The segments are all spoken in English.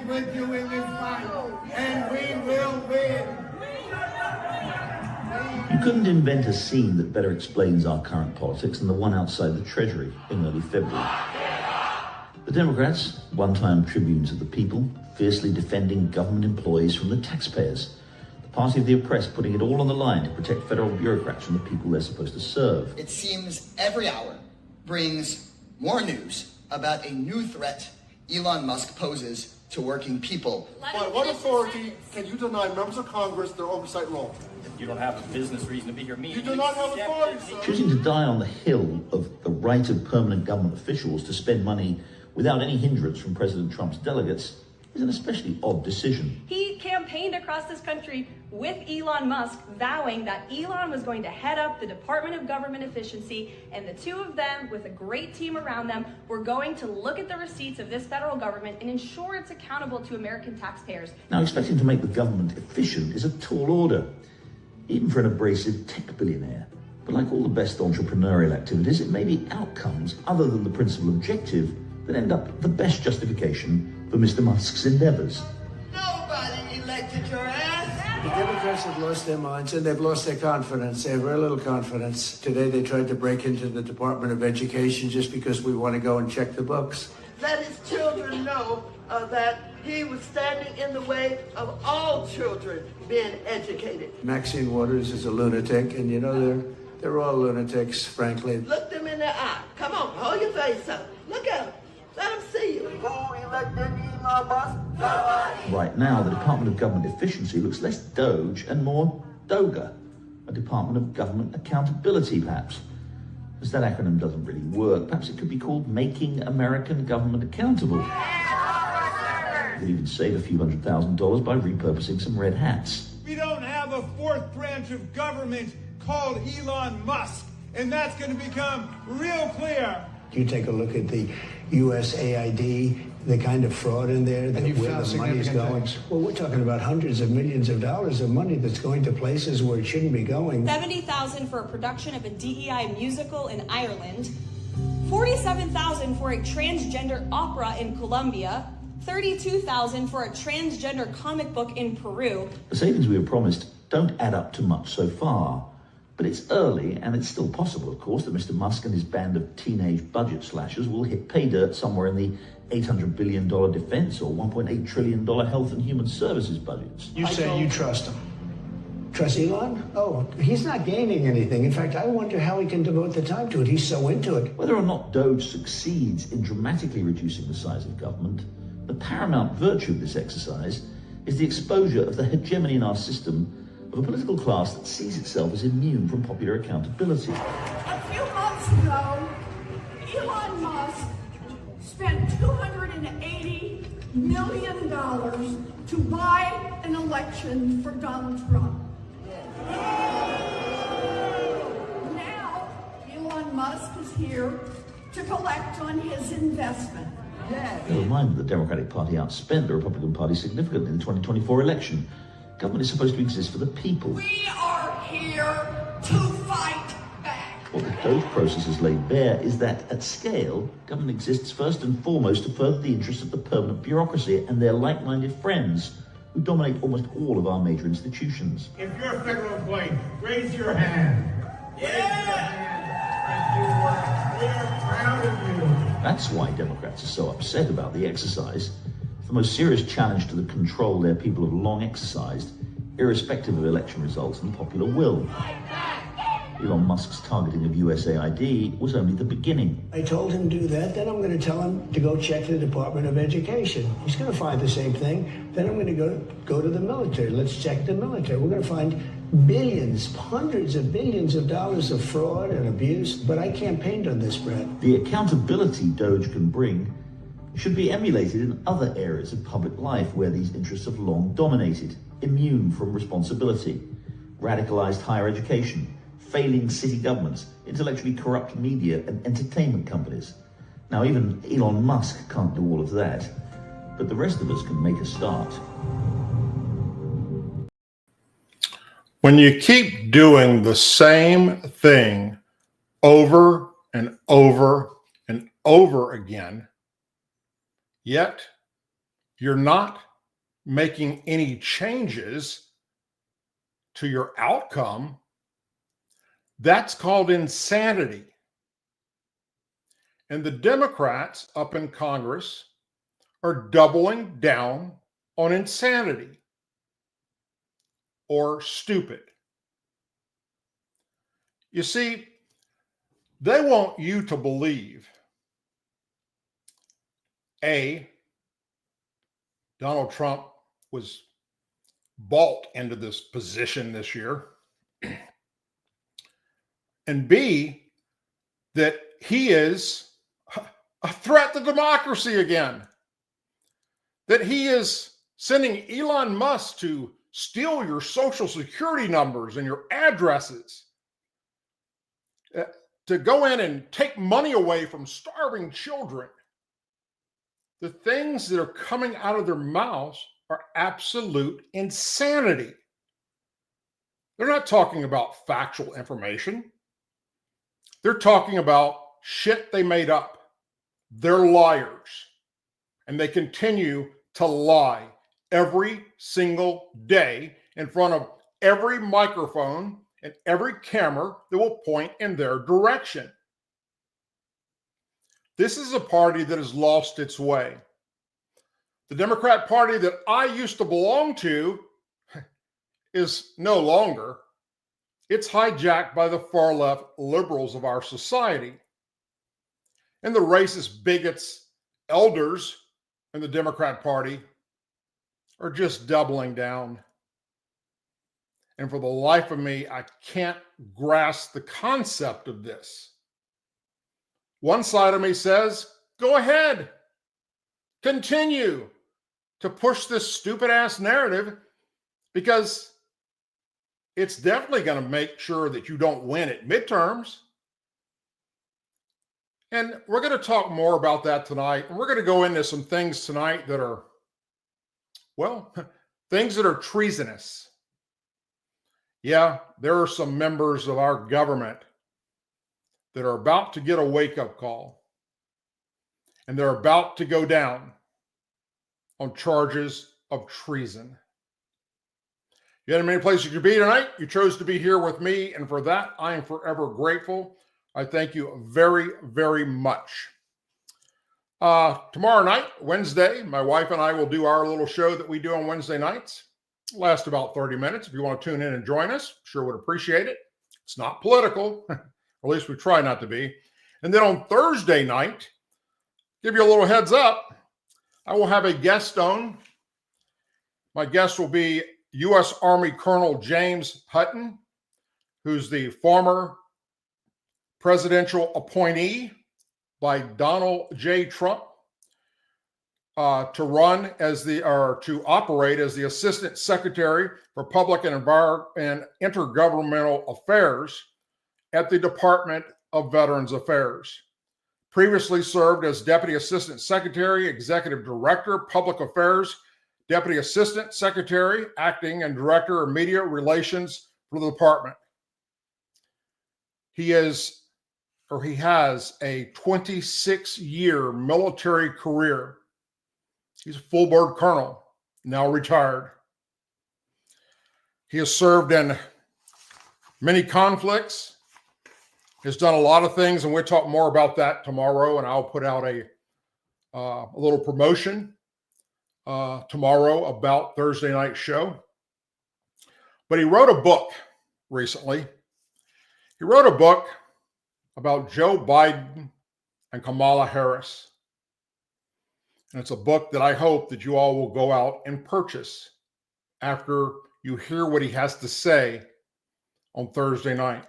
with you in this fight, and we will win. You couldn't invent a scene that better explains our current politics than the one outside the Treasury in early February. The Democrats, one-time tribunes of the people, fiercely defending government employees from the taxpayers. The party of the oppressed, putting it all on the line to protect federal bureaucrats from the people they're supposed to serve. It seems every hour brings more news about a new threat Elon Musk poses to working people. By what authority can you deny members of Congress their oversight role? You don't have a business reason to be here. You do not have authority, sir. Choosing to die on the hill of the right of permanent government officials to spend money without any hindrance from President Trump's delegates is an especially odd decision. He campaigned across this country with Elon Musk, vowing that Elon was going to head up the Department of Government Efficiency, and the two of them, with a great team around them, were going to look at the receipts of this federal government and ensure it's accountable to American taxpayers. Now, expecting to make the government efficient is a tall order, even for an abrasive tech billionaire. But like all the best entrepreneurial activities, it may be outcomes other than the principal objective that end up the best justification for Mr. Musk's endeavors. Nobody elected your ass. The Democrats have lost their minds and they've lost their confidence. They have very little confidence. Today they tried to break into the Department of Education just because we want to go and check the books. Let his children know that he was standing in the way of all children being educated. Maxine Waters is a lunatic, and you know they're all lunatics, frankly. Look them in the eye. Come on, hold your face up. Look at them. Let them see you. Who elected Elon Musk? Nobody. Right now, the Department of Government Efficiency looks less Doge and more DOGA, a Department of Government Accountability, perhaps. As that acronym doesn't really work, perhaps it could be called Making American Government Accountable. You could even save a few $100,000 by repurposing some red hats. We don't have a fourth branch of government called Elon Musk, and that's going to become real clear. You take a look at the USAID, the kind of fraud in there, where the money's going. Well, we're talking about hundreds of millions of dollars of money that's going to places where it shouldn't be going. $70,000 for a production of a DEI musical in Ireland, $47,000 for a transgender opera in Colombia, $32,000 for a transgender comic book in Peru. The savings we were promised don't add up to much so far. But it's early, and it's still possible, of course, that Mr. Musk and his band of teenage budget slashers will hit pay dirt somewhere in the $800 billion defense or $1.8 trillion health and human services budgets. You say you trust him. Trust Elon? Oh, he's not gaining anything. In fact, I wonder how he can devote the time to it. He's so into it. Whether or not Doge succeeds in dramatically reducing the size of government, the paramount virtue of this exercise is the exposure of the hegemony in our system of a political class that sees itself as immune from popular accountability. A few months ago, Elon Musk spent $280 million to buy an election for Donald Trump. Now, Elon Musk is here to collect on his investment. Never mind that the Democratic Party outspent the Republican Party significantly in the 2024 election. Government is supposed to exist for the people. We are here to fight back. What the Doge process has laid bare is that, at scale, government exists first and foremost to further the interests of the permanent bureaucracy and their like-minded friends, who dominate almost all of our major institutions. If you're a federal employee, raise your hand. We're proud of you. That's why Democrats are so upset about the exercise. It's the most serious challenge to the control their people have long exercised, irrespective of election results and popular will. Elon Musk's targeting of USAID was only the beginning. I told him to do that, then I'm going to tell him to go check the Department of Education. He's going to find the same thing. Then I'm going to go to the military. Let's check the military. We're going to find billions, hundreds of billions of dollars of fraud and abuse. But I campaigned on this, Brad. The accountability Doge can bring should be emulated in other areas of public life where these interests have long dominated, immune from responsibility. Radicalized higher education, failing city governments, intellectually corrupt media and entertainment companies. Now, even Elon Musk can't do all of that, but the rest of us can make a start. When you keep doing the same thing over and over and over again, yet you're not making any changes to your outcome, that's called insanity. And the Democrats up in Congress are doubling down on insanity or stupid. You see, they want you to believe, A, Donald Trump was bought into this position this year, and B, that he is a threat to democracy again, that he is sending Elon Musk to steal your social security numbers and your addresses, to go in and take money away from starving children. The things that are coming out of their mouths are absolute insanity. They're not talking about factual information. They're talking about shit they made up. They're liars. And they continue to lie every single day in front of every microphone and every camera that will point in their direction. This is a party that has lost its way. The Democrat Party that I used to belong to is no longer. It's hijacked by the far left liberals of our society. And the racist bigots, elders in the Democrat Party are just doubling down. And for the life of me, I can't grasp the concept of this. One side of me says, go ahead, continue to push this stupid ass narrative, because it's definitely going to make sure that you don't win at midterms. And we're going to talk more about that tonight. And we're going to go into some things tonight that are, well, things that are treasonous. Yeah, there are some members of our government that are about to get a wake-up call. And they're about to go down on charges of treason. You had many places you could be tonight. You chose to be here with me, and for that, I am forever grateful. I thank you very, very much. Tomorrow night, Wednesday, my wife and I will do our little show that we do on Wednesday nights. It'll last about 30 minutes. If you want to tune in and join us, sure would appreciate it. It's not political, or at least we try not to be. And then on Thursday night, give you a little heads up, I will have a guest on. My guest will be U.S. Army Colonel James Hutton, who's the former presidential appointee by Donald J. Trump to operate as the Assistant Secretary for Public and Intergovernmental Affairs at the Department of Veterans Affairs. Previously served as Deputy Assistant Secretary, Executive Director, Public Affairs, Deputy Assistant Secretary, Acting, and Director of Media Relations for the department. He has a 26-year military career. He's a full-board colonel, now retired. He has served in many conflicts, has done a lot of things, and we'll talk more about that tomorrow, and I'll put out a little promotion tomorrow about Thursday night show. But he wrote a book recently. He wrote a book about Joe Biden and Kamala Harris. And it's a book that I hope that you all will go out and purchase after you hear what he has to say on Thursday night.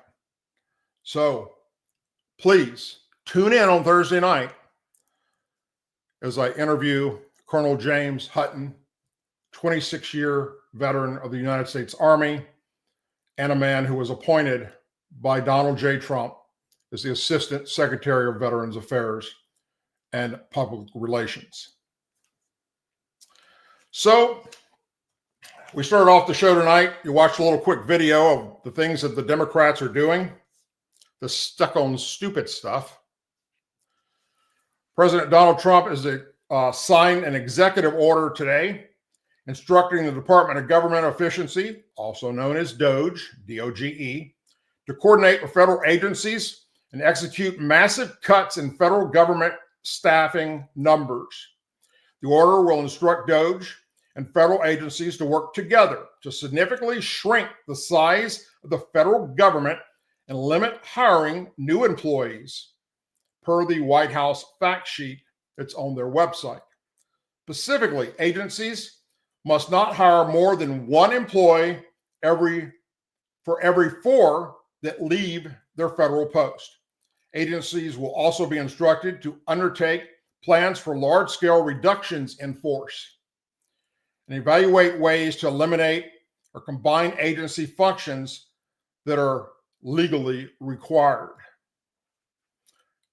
So please tune in on Thursday night as I interview Colonel James Hutton, 26-year veteran of the United States Army, and a man who was appointed by Donald J. Trump as the Assistant Secretary of Veterans Affairs and Public Relations. So we started off the show tonight. You watched a little quick video of the things that the Democrats are doing, the stuck on stupid stuff. President Donald Trump is signed an executive order today instructing the Department of Government Efficiency, also known as DOGE, D-O-G-E, to coordinate with federal agencies and execute massive cuts in federal government staffing numbers. The order will instruct DOGE and federal agencies to work together to significantly shrink the size of the federal government and limit hiring new employees, per the White House fact sheet that's on their website. Specifically, agencies must not hire more than one employee for every 4 that leave their federal post. Agencies will also be instructed to undertake plans for large-scale reductions in force and evaluate ways to eliminate or combine agency functions that are legally required.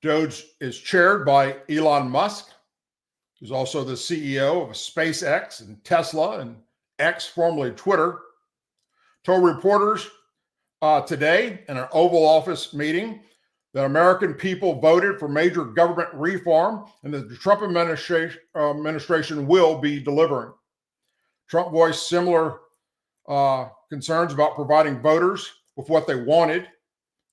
DOGE is chaired by Elon Musk, who's also the CEO of SpaceX and Tesla and X, formerly Twitter, told reporters today in an Oval Office meeting that American people voted for major government reform and that the Trump administration will be delivering. Trump voiced similar concerns about providing voters with what they wanted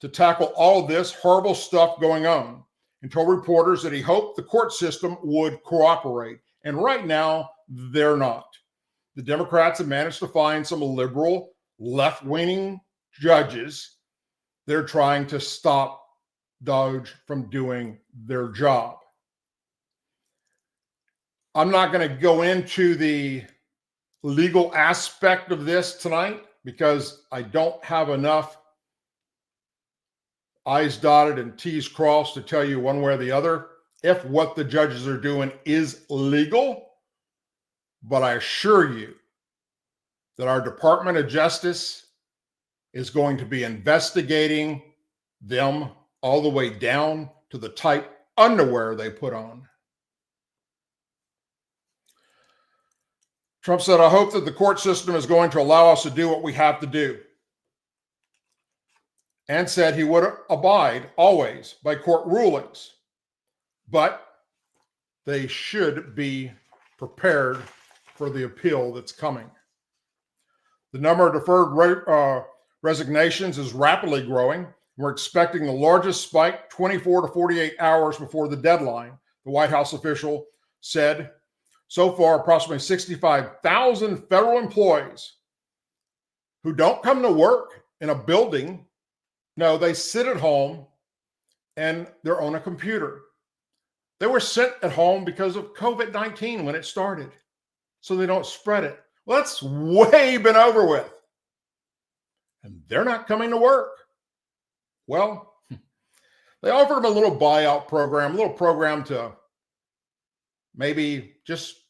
to tackle all of this horrible stuff going on, and told reporters that he hoped the court system would cooperate. And right now, they're not. The Democrats have managed to find some liberal, left-leaning judges. They're trying to stop DOGE from doing their job. I'm not going to go into the legal aspect of this tonight because I don't have enough I's dotted and T's crossed to tell you one way or the other if what the judges are doing is legal. But I assure you that our Department of Justice is going to be investigating them all the way down to the type underwear they put on. Trump said, "I hope that the court system is going to allow us to do what we have to do," and said he would abide always by court rulings, but they should be prepared for the appeal that's coming. The number of deferred resignations is rapidly growing. We're expecting the largest spike 24 to 48 hours before the deadline, the White House official said. So far, approximately 65,000 federal employees who don't come to work in a building. No, they sit at home and they're on a computer. They were sent at home because of COVID-19 when it started, so they don't spread it. Well, that's way been over with. And they're not coming to work. Well, they offered them a little buyout program, a little program to maybe just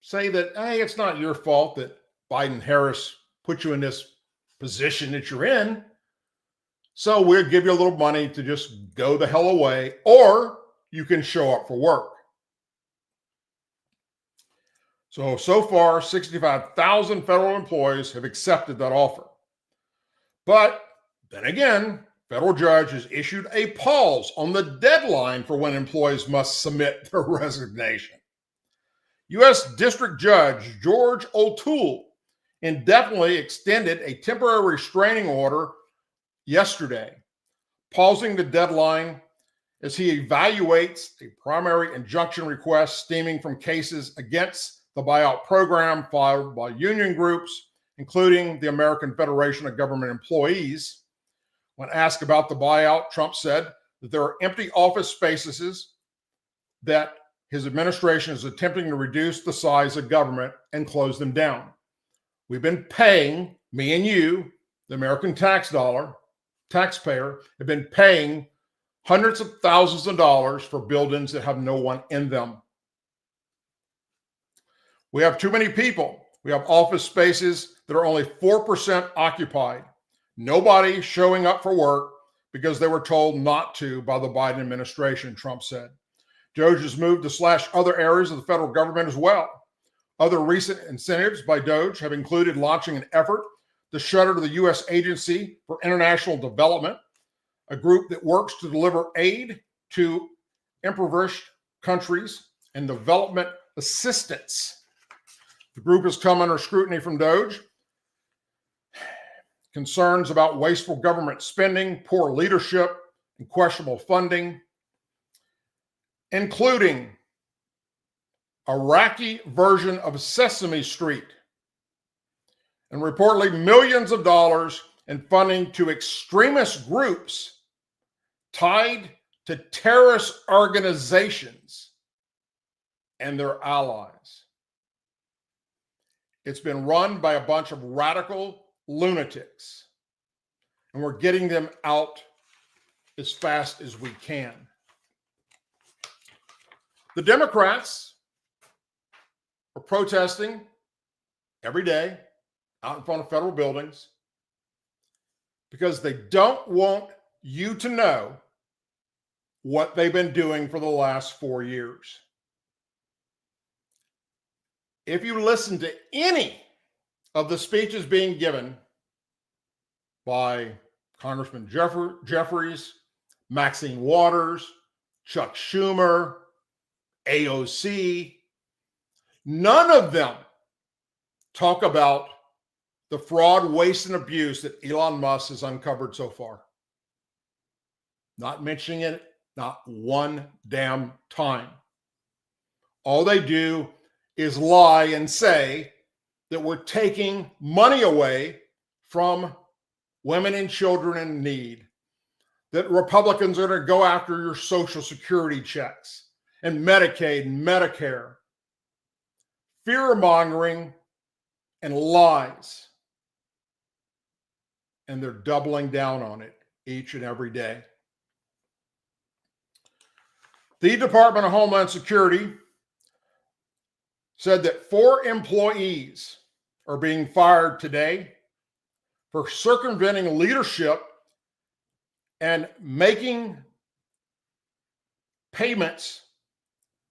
say that, hey, it's not your fault that Biden-Harris put you in this position that you're in. So we'll give you a little money to just go the hell away, or you can show up for work. So far, 65,000 federal employees have accepted that offer. But then again, federal judge has issued a pause on the deadline for when employees must submit their resignation. U.S. District Judge George O'Toole indefinitely extended a temporary restraining order yesterday, pausing the deadline as he evaluates a primary injunction request stemming from cases against the buyout program filed by union groups, including the American Federation of Government Employees. When asked about the buyout, Trump said that there are empty office spaces that his administration is attempting to reduce the size of government and close them down. We've been paying, me and you, the American taxpayer, have been paying hundreds of thousands of dollars for buildings that have no one in them. We have too many people. We have office spaces that are only 4% occupied. Nobody showing up for work because they were told not to by the Biden administration, Trump said. DOGE has moved to slash other areas of the federal government as well. Other recent incentives by DOGE have included launching an effort to shutter the U.S. Agency for International Development, a group that works to deliver aid to impoverished countries and development assistance. The group has come under scrutiny from DOJ. Concerns about wasteful government spending, poor leadership, and questionable funding, including Iraqi version of Sesame Street, and reportedly millions of dollars in funding to extremist groups tied to terrorist organizations and their allies. It's been run by a bunch of radical lunatics, and we're getting them out as fast as we can. The Democrats are protesting every day out in front of federal buildings because they don't want you to know what they've been doing for the last 4 years. If you listen to any of the speeches being given by Congressman Jeffries, Maxine Waters, Chuck Schumer, AOC, none of them talk about the fraud, waste, and abuse that Elon Musk has uncovered so far. Not mentioning it, not one damn time. All they do is lie and say that we're taking money away from women and children in need, that Republicans are going to go after your Social Security checks and Medicaid and Medicare. Fear-mongering and lies. And they're doubling down on it each and every day. The Department of Homeland Security said that 4 employees are being fired today for circumventing leadership and making payments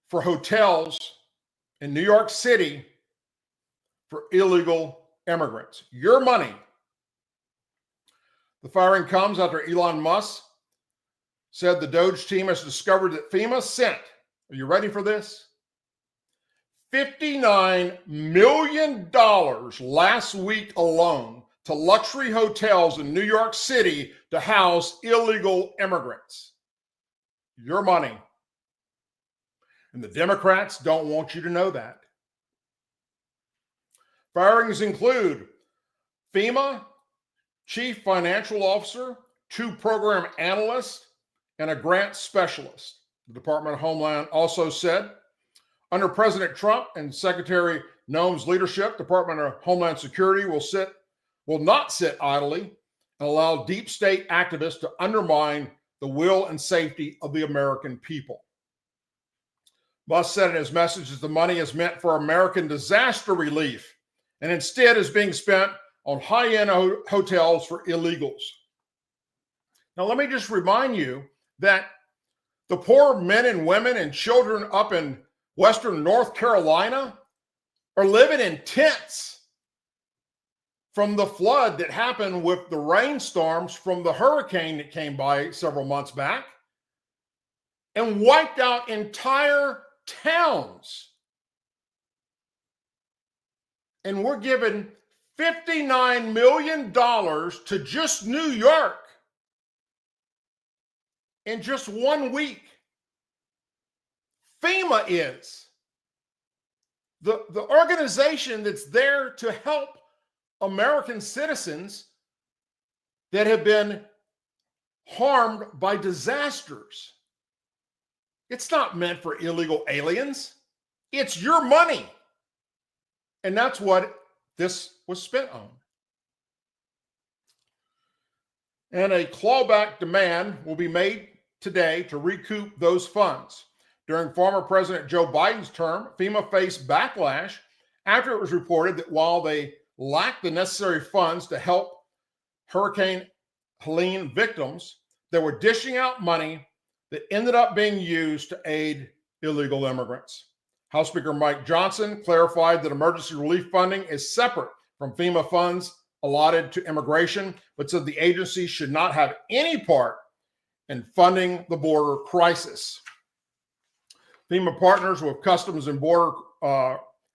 for hotels in New York City for illegal immigrants. Your money. The firing comes after Elon Musk said the DOJ team has discovered that FEMA sent, are you ready for this? $59 million last week alone to luxury hotels in New York City to house illegal immigrants. Your money. And the Democrats don't want you to know that. Firings include FEMA Chief Financial Officer, 2 program analysts, and a grant specialist. The Department of Homeland also said, under President Trump and Secretary Noem's leadership, Department of Homeland Security will not sit idly and allow deep state activists to undermine the will and safety of the American people. Musk said in his message that the money is meant for American disaster relief and instead is being spent on high-end hotels for illegals. Now, let me just remind you that the poor men and women and children up in Western North Carolina are living in tents from the flood that happened with the rainstorms from the hurricane that came by several months back and wiped out entire towns. And we're giving $59 million to just New York in just 1 week. FEMA is the organization that's there to help American citizens that have been harmed by disasters. It's not meant for illegal aliens. It's your money. And that's what this was spent on. And a clawback demand will be made today to recoup those funds. During former President Joe Biden's term, FEMA faced backlash after it was reported that while they lacked the necessary funds to help Hurricane Helene victims, they were dishing out money that ended up being used to aid illegal immigrants. House Speaker Mike Johnson clarified that emergency relief funding is separate from FEMA funds allotted to immigration, but said the agency should not have any part in funding the border crisis. FEMA partners with Customs and Border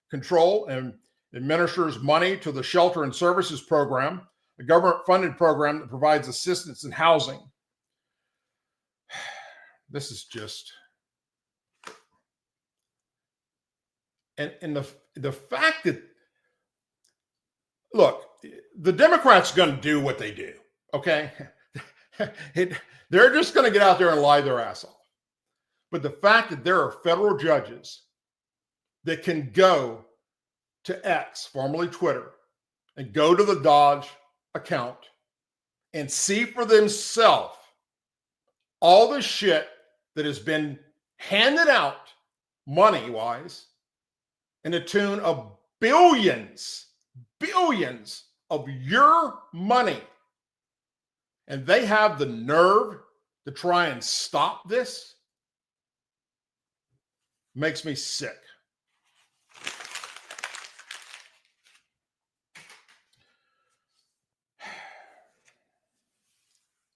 Control and administers money to the Shelter and Services Program, a government-funded program that provides assistance in housing. This is just... And the fact that, look, the Democrats are going to do what they do, okay? They're just going to get out there and lie their ass off. But the fact that there are federal judges that can go to X, formerly Twitter, and go to the Dodge account and see for themselves all the shit that has been handed out money-wise in the tune of billions of your money. And they have the nerve to try and stop this. Makes me sick.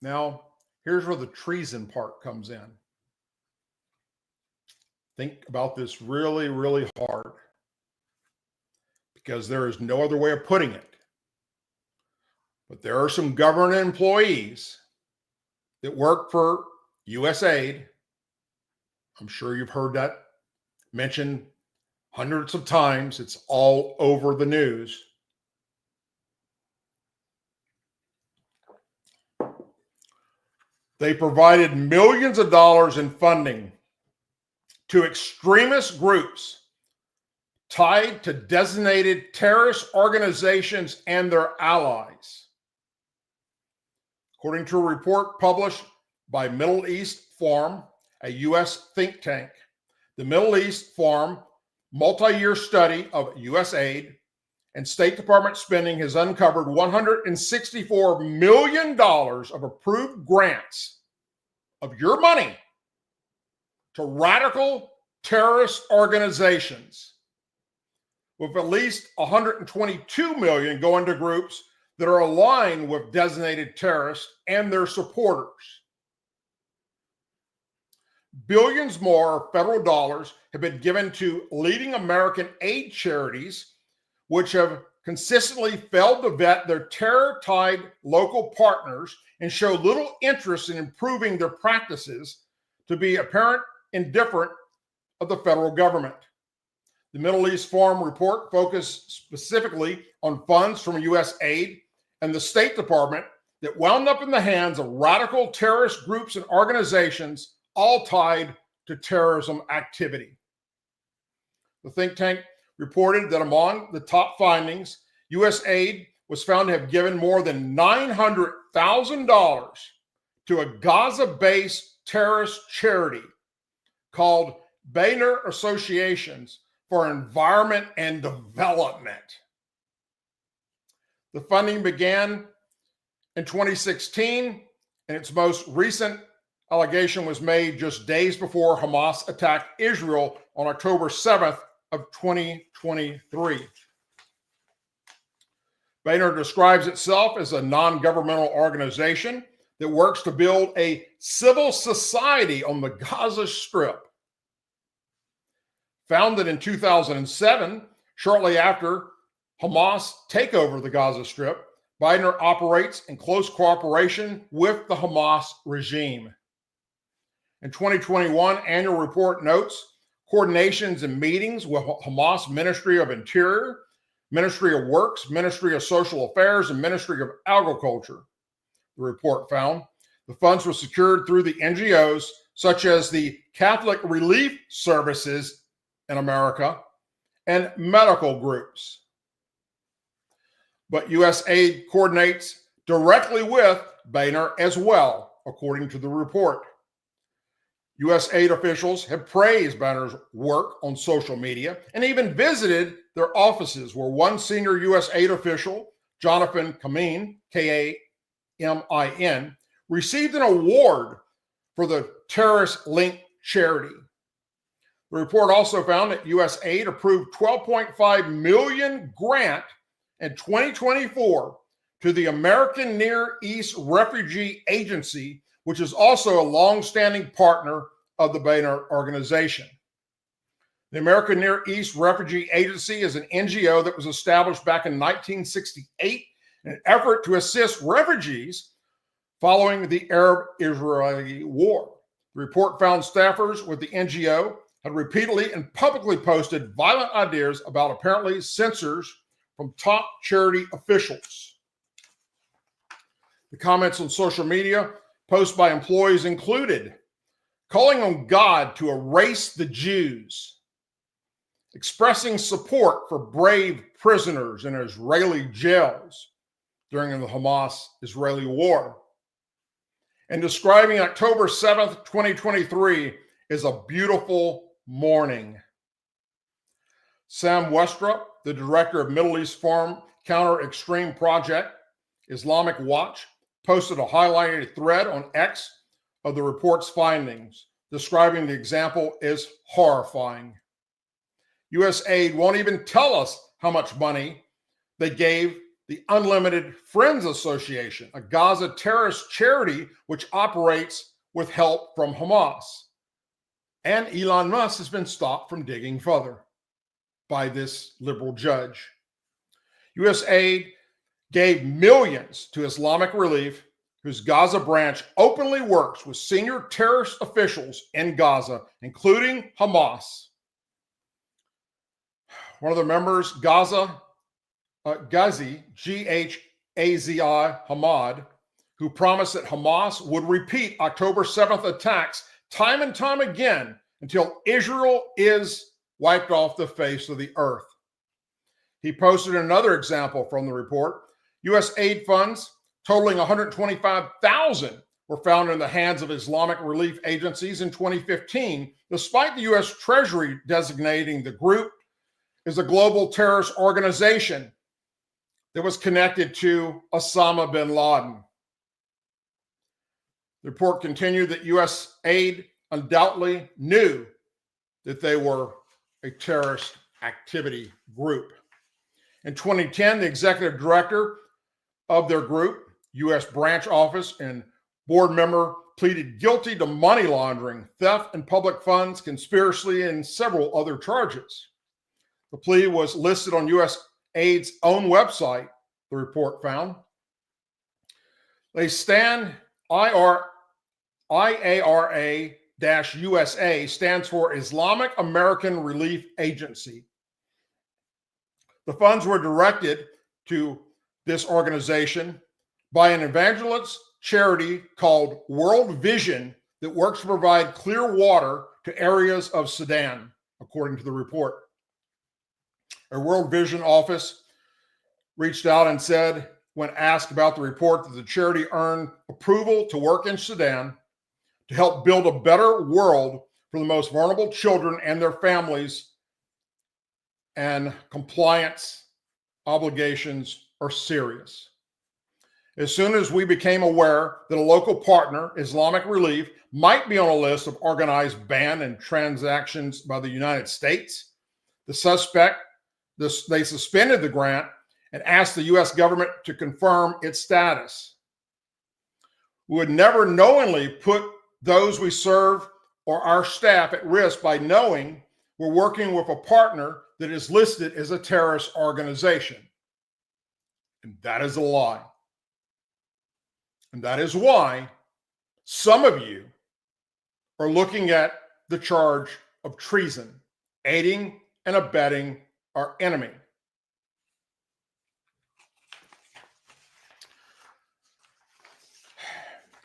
Now, here's where the treason part comes in. Think about this really, really hard, because there is no other way of putting it. But there are some government employees that work for USAID. I'm sure you've heard that mentioned hundreds of times. It's all over the news. They provided millions of dollars in funding to extremist groups tied to designated terrorist organizations and their allies. According to a report published by Middle East Forum, a U.S. think tank, the Middle East Forum multi-year study of USAID and State Department spending has uncovered $164 million of approved grants of your money to radical terrorist organizations, with at least $122 million going to groups that are aligned with designated terrorists and their supporters. Billions more federal dollars have been given to leading American aid charities, which have consistently failed to vet their terror-tied local partners and show little interest in improving their practices, to be apparent indifferent of the federal government. The Middle East Forum report focused specifically on funds from USAID and the State Department that wound up in the hands of radical terrorist groups and organizations, all tied to terrorism activity. The think tank reported that among the top findings, USAID was found to have given more than $900,000 to a Gaza-based terrorist charity called Boehner Associations for Environment and Development. The funding began in 2016, and its most recent allegation was made just days before Hamas attacked Israel on October 7th of 2023. Boehner describes itself as a non-governmental organization that works to build a civil society on the Gaza Strip. Founded in 2007, shortly after Hamas takeover the Gaza Strip, Boehner operates in close cooperation with the Hamas regime. In 2021, annual report notes coordinations and meetings with Hamas Ministry of Interior, Ministry of Works, Ministry of Social Affairs, and Ministry of Agriculture. The report found the funds were secured through the NGOs such as the Catholic Relief Services in America and medical groups. But USAID coordinates directly with Boehner as well, according to the report. USAID officials have praised Boehner's work on social media and even visited their offices, where one senior USAID official, Jonathan Kamin, K-A-M-I-N, received an award for the terrorist-linked charity. The report also found that USAID approved $12.5 million grant in 2024 to the American Near East Refugee Agency, which is also a long-standing partner of the Boehner organization. The American Near East Refugee Agency is an NGO that was established back in 1968 in an effort to assist refugees following the Arab-Israeli war. The report found staffers with the NGO had repeatedly and publicly posted violent ideas about apparently censors from top charity officials. The comments on social media posts by employees included calling on God to erase the Jews, expressing support for brave prisoners in Israeli jails during the Hamas-Israeli war, and describing October 7th, 2023 as a beautiful morning. Sam Westrup, the director of Middle East Forum Counter Extreme Project, Islamic Watch, posted a highlighted thread on X of the report's findings, describing the example as horrifying. U.S. aid won't even tell us how much money they gave the Unlimited Friends Association, a Gaza terrorist charity which operates with help from Hamas. And Elon Musk has been stopped from digging further by this liberal judge. U.S. aid gave millions to Islamic Relief, whose Gaza branch openly works with senior terrorist officials in Gaza, including Hamas. One of the members, Ghazi, G-H-A-Z-I, Hamad, who promised that Hamas would repeat October 7th attacks time and time again until Israel is wiped off the face of the earth. He posted another example from the report. U.S. aid funds totaling $125,000 were found in the hands of Islamic relief agencies in 2015, despite the U.S. Treasury designating the group as a global terrorist organization that was connected to Osama bin Laden. The report continued that U.S. aid undoubtedly knew that they were a terrorist activity group. In 2010, the executive director of their group, U.S. branch office, and board member pleaded guilty to money laundering, theft and public funds, conspiracy, and several other charges. The plea was listed on U.S. aid's own website, the report found. They stand, IARA-USA stands for Islamic American Relief Agency. The funds were directed to this organization by an evangelist charity called World Vision that works to provide clear water to areas of Sudan, according to the report. A World Vision office reached out and said, when asked about the report, that the charity earned approval to work in Sudan to help build a better world for the most vulnerable children and their families, and compliance obligations are serious. As soon as we became aware that a local partner, Islamic Relief, might be on a list of organized ban and transactions by the United States, they suspended the grant and asked the U.S. government to confirm its status. We would never knowingly put those we serve or our staff at risk by knowing we're working with a partner that is listed as a terrorist organization. And that is a lie. And that is why some of you are looking at the charge of treason, aiding and abetting our enemy.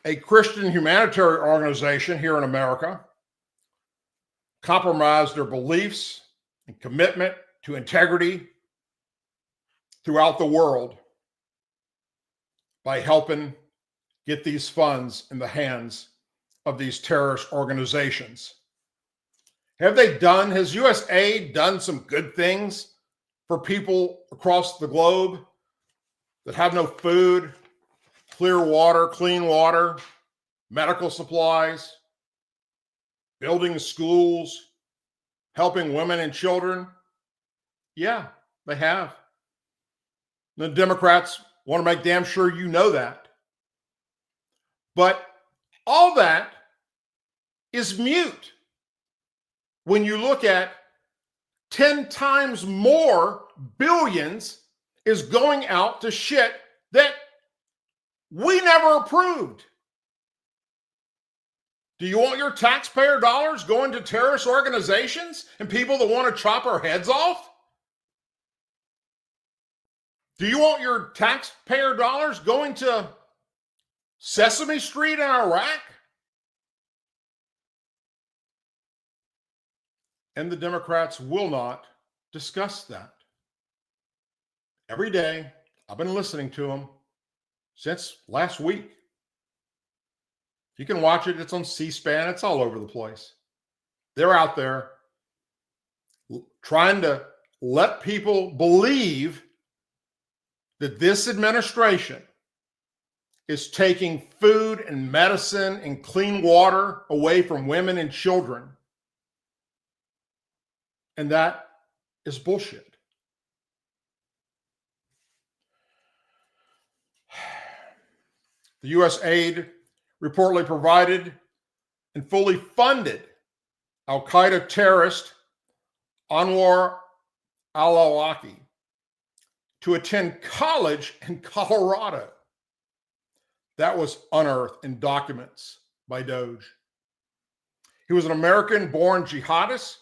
A Christian humanitarian organization here in America compromised their beliefs and commitment to integrity throughout the world by helping get these funds in the hands of these terrorist organizations. Has U.S. aid done some good things for people across the globe that have no food, clear water, clean water, medical supplies, building schools, helping women and children? Yeah, they have. The Democrats want to make damn sure you know that. But all that is mute when you look at 10 times more billions is going out to shit that we never approved. Do you want your taxpayer dollars going to terrorist organizations and people that want to chop our heads off? Do you want your taxpayer dollars going to Sesame Street in Iraq? And the Democrats will not discuss that. Every day, I've been listening to them since last week. You can watch it. It's on C-SPAN. It's all over the place. They're out there trying to let people believe that this administration is taking food and medicine and clean water away from women and children. And that is bullshit. The U.S. aid reportedly provided and fully funded al-Qaeda terrorist Anwar al-Awlaki to attend college in Colorado. That was unearthed in documents by Doge. He was an American-born jihadist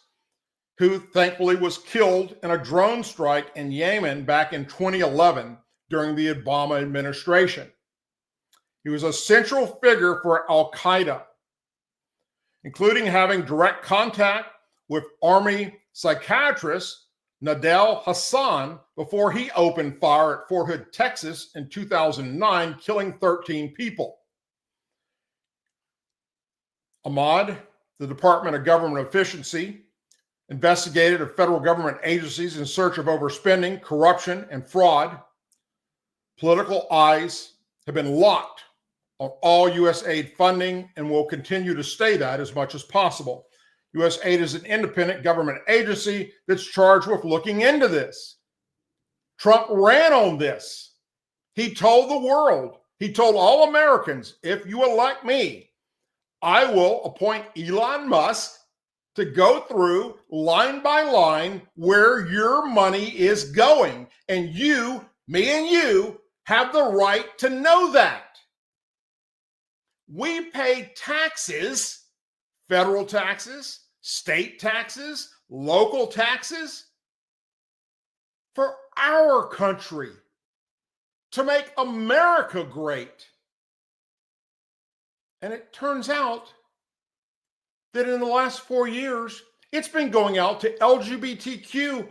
who thankfully was killed in a drone strike in Yemen back in 2011 during the Obama administration. He was a central figure for al-Qaeda, including having direct contact with Army psychiatrist Nadel Hassan before he opened fire at Fort Hood, Texas in 2009, killing 13 people. Ahmad, the Department of Government Efficiency, investigated federal government agencies in search of overspending, corruption, and fraud. Political eyes have been locked on all U.S. aid funding and will continue to stay that as much as possible. U.S. aid is an independent government agency that's charged with looking into this. Trump ran on this. He told the world, he told all Americans, if you elect me, I will appoint Elon Musk to go through line by line where your money is going. And you, me and you, have the right to know that. We pay taxes, federal taxes, state taxes, local taxes for our country to make America great. And it turns out that in the last 4 years, it's been going out to LGBTQ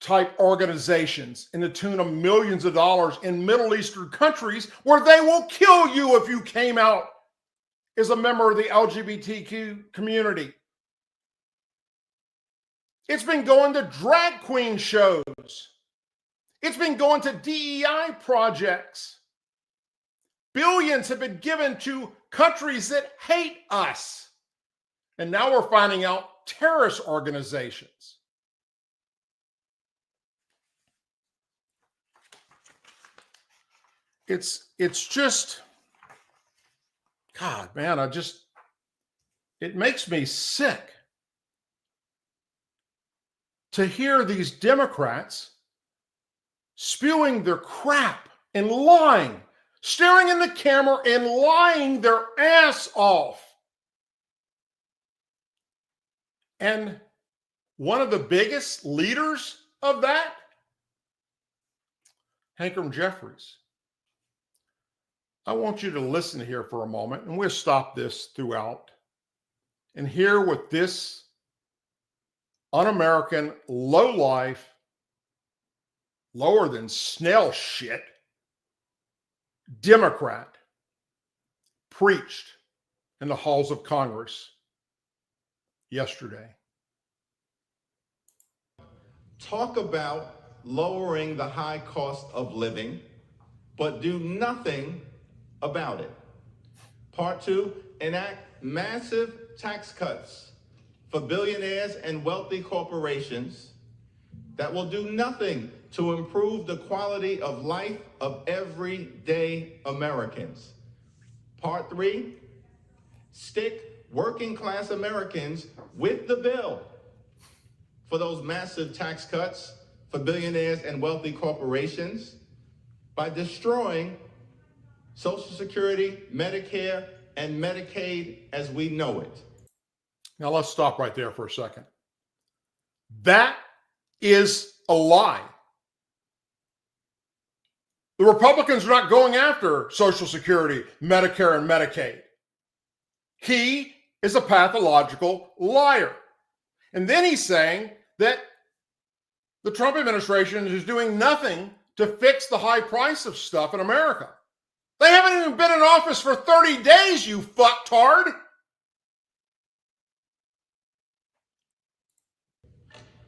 type organizations in the tune of millions of dollars in Middle Eastern countries where they will kill you if you came out as a member of the LGBTQ community. It's been going to drag queen shows. It's been going to DEI projects. Billions have been given to countries that hate us. And now we're finding out terrorist organizations. It's just, God, man, it makes me sick to hear these Democrats spewing their crap and lying, staring in the camera and lying their ass off. And one of the biggest leaders of that, Hakeem Jeffries. I want you to listen here for a moment, and we'll stop this throughout and hear what this un-American, low-life, lower than snail shit Democrat preached in the halls of Congress yesterday. Talk about lowering the high cost of living, but do nothing about it. Part 2, enact massive tax cuts for billionaires and wealthy corporations that will do nothing to improve the quality of life of everyday Americans. Part 3, stick working class Americans with the bill. for those massive tax cuts for billionaires and wealthy corporations by destroying Social Security, Medicare, and Medicaid as we know it. Now let's stop right there for a second. That is a lie. The Republicans are not going after Social Security, Medicare, and Medicaid. He is a pathological liar. And then he's saying that the Trump administration is doing nothing to fix the high price of stuff in America. They haven't even been in office for 30 days, you fucktard.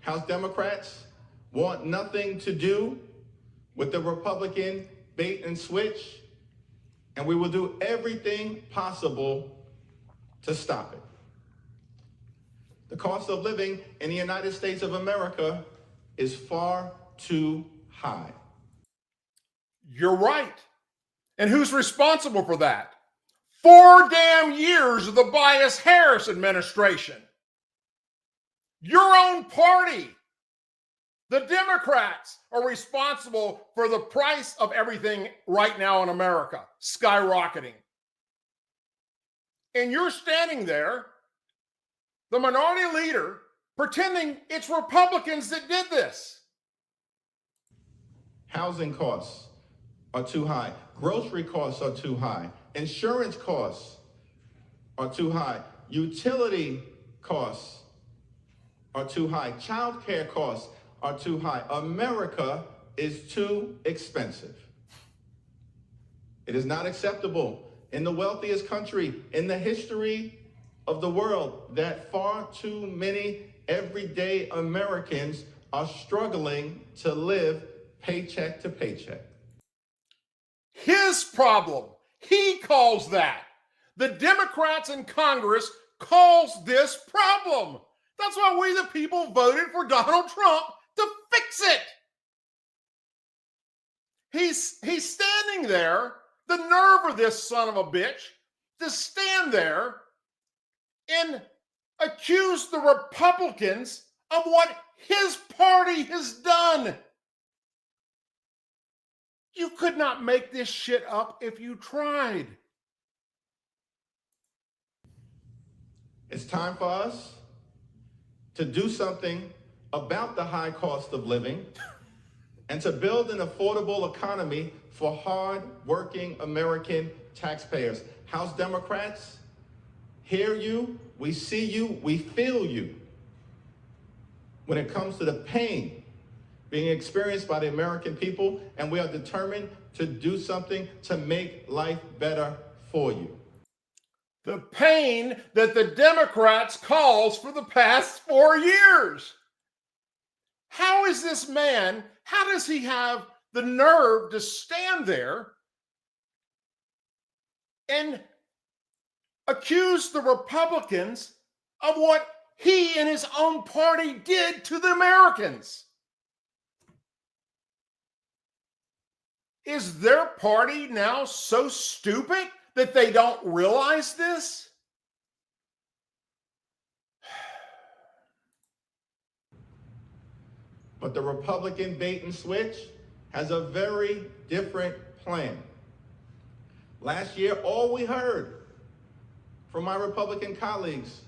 House Democrats want nothing to do with the Republican bait and switch, and we will do everything possible to stop it. The cost of living in the United States of America is far too high. You're right. And who's responsible for that? 4 damn years of the Bias-Harris administration. Your own party, the Democrats, are responsible for the price of everything right now in America, skyrocketing. And you're standing there, the minority leader, pretending it's Republicans that did this. Housing costs are too high. Grocery costs are too high. Insurance costs are too high. Utility costs are too high. Child care costs are too high. America is too expensive. It is not acceptable in the wealthiest country in the history of the world that far too many everyday Americans are struggling to live paycheck to paycheck. His problem. He calls that. The Democrats in Congress calls this problem. That's why we the people voted for Donald Trump to fix it. He's standing there, the nerve of this son of a bitch, to stand there and accuse the Republicans of what his party has done. You could not make this shit up if you tried. It's time for us to do something about the high cost of living and to build an affordable economy for hard-working American taxpayers. House Democrats, hear you, we see you, we feel you when it comes to the pain being experienced by the American people, and we are determined to do something to make life better for you. The pain that the Democrats caused for the past 4 years. How is this man, how does he have the nerve to stand there and accuse the Republicans of what he and his own party did to the Americans? Is their party now so stupid that they don't realize this? But the Republican bait and switch has a very different plan. Last year, all we heard from my Republican colleagues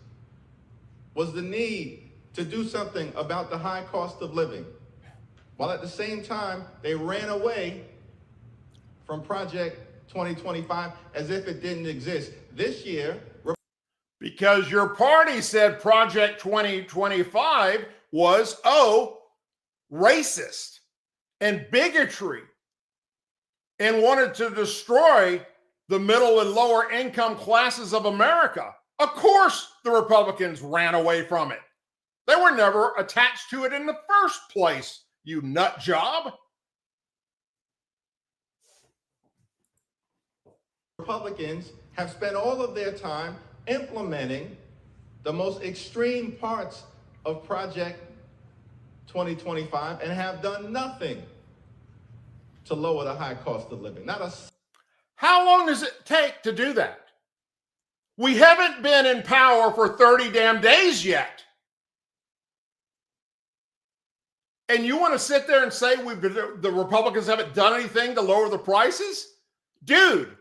was the need to do something about the high cost of living, while at the same time, they ran away from Project 2025 as if it didn't exist. This year, because your party said Project 2025 was, racist and bigotry and wanted to destroy the middle and lower income classes of America. Of course, the Republicans ran away from it. They were never attached to it in the first place, you nut job. Republicans have spent all of their time implementing the most extreme parts of Project 2025 and have done nothing to lower the high cost of living. How long does it take to do that? We haven't been in power for 30 damn days yet. And you want to sit there and say the Republicans haven't done anything to lower the prices? Dude,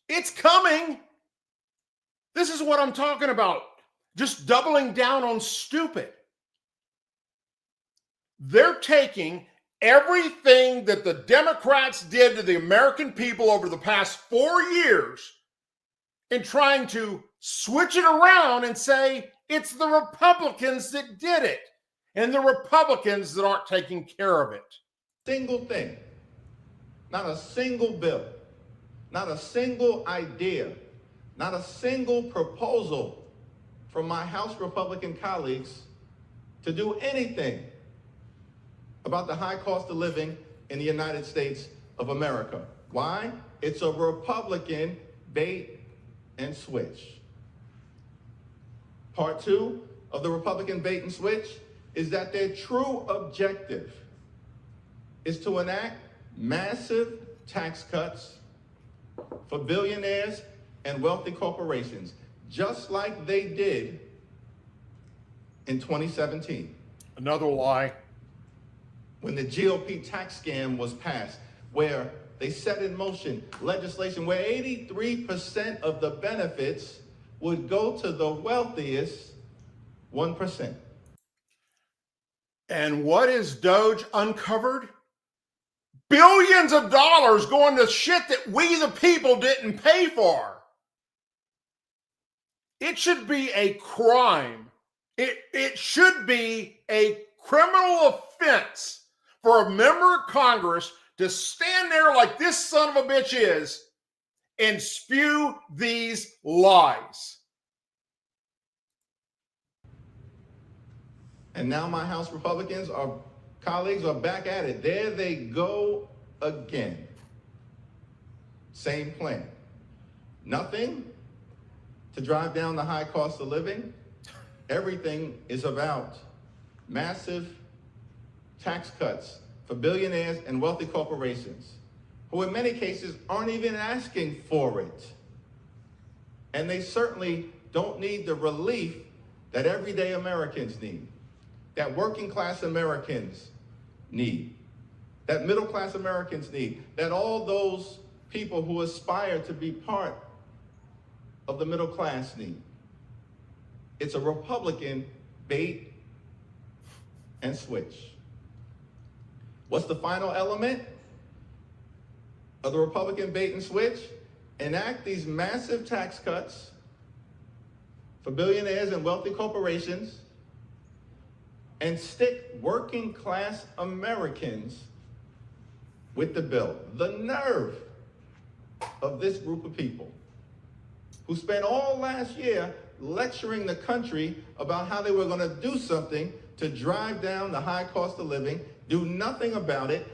it's coming. This is what I'm talking about. Just doubling down on stupid. They're taking everything that the Democrats did to the American people over the past 4 years and trying to switch it around and say it's the Republicans that did it and the Republicans that aren't taking care of it. Single thing, not a single bill, not a single idea, not a single proposal from my House Republican colleagues to do anything about the high cost of living in the United States of America. Why? It's a Republican bait and switch. Part two of the Republican bait and switch is that their true objective is to enact massive tax cuts for billionaires and wealthy corporations, just like they did in 2017. Another lie. When the GOP tax scam was passed, where they set in motion legislation where 83% of the benefits would go to the wealthiest 1%. And what is Doge uncovered? Billions of dollars going to shit that we the people didn't pay for. It should be a crime. It should be a criminal offense for a member of Congress to stand there like this son of a bitch is and spew these lies. And now my House Republicans, our colleagues, are back at it. There they go again. Same plan. Nothing to drive down the high cost of living. Everything is about massive tax cuts for billionaires and wealthy corporations, who in many cases aren't even asking for it. And they certainly don't need the relief that everyday Americans need, that working class Americans need, that middle class Americans need, that all those people who aspire to be part of the middle class need. It's a Republican bait and switch. What's the final element of the Republican bait and switch? Enact these massive tax cuts for billionaires and wealthy corporations and stick working class Americans with the bill. The nerve of this group of people who spent all last year lecturing the country about how they were going to do something to drive down the high cost of living, do nothing about it,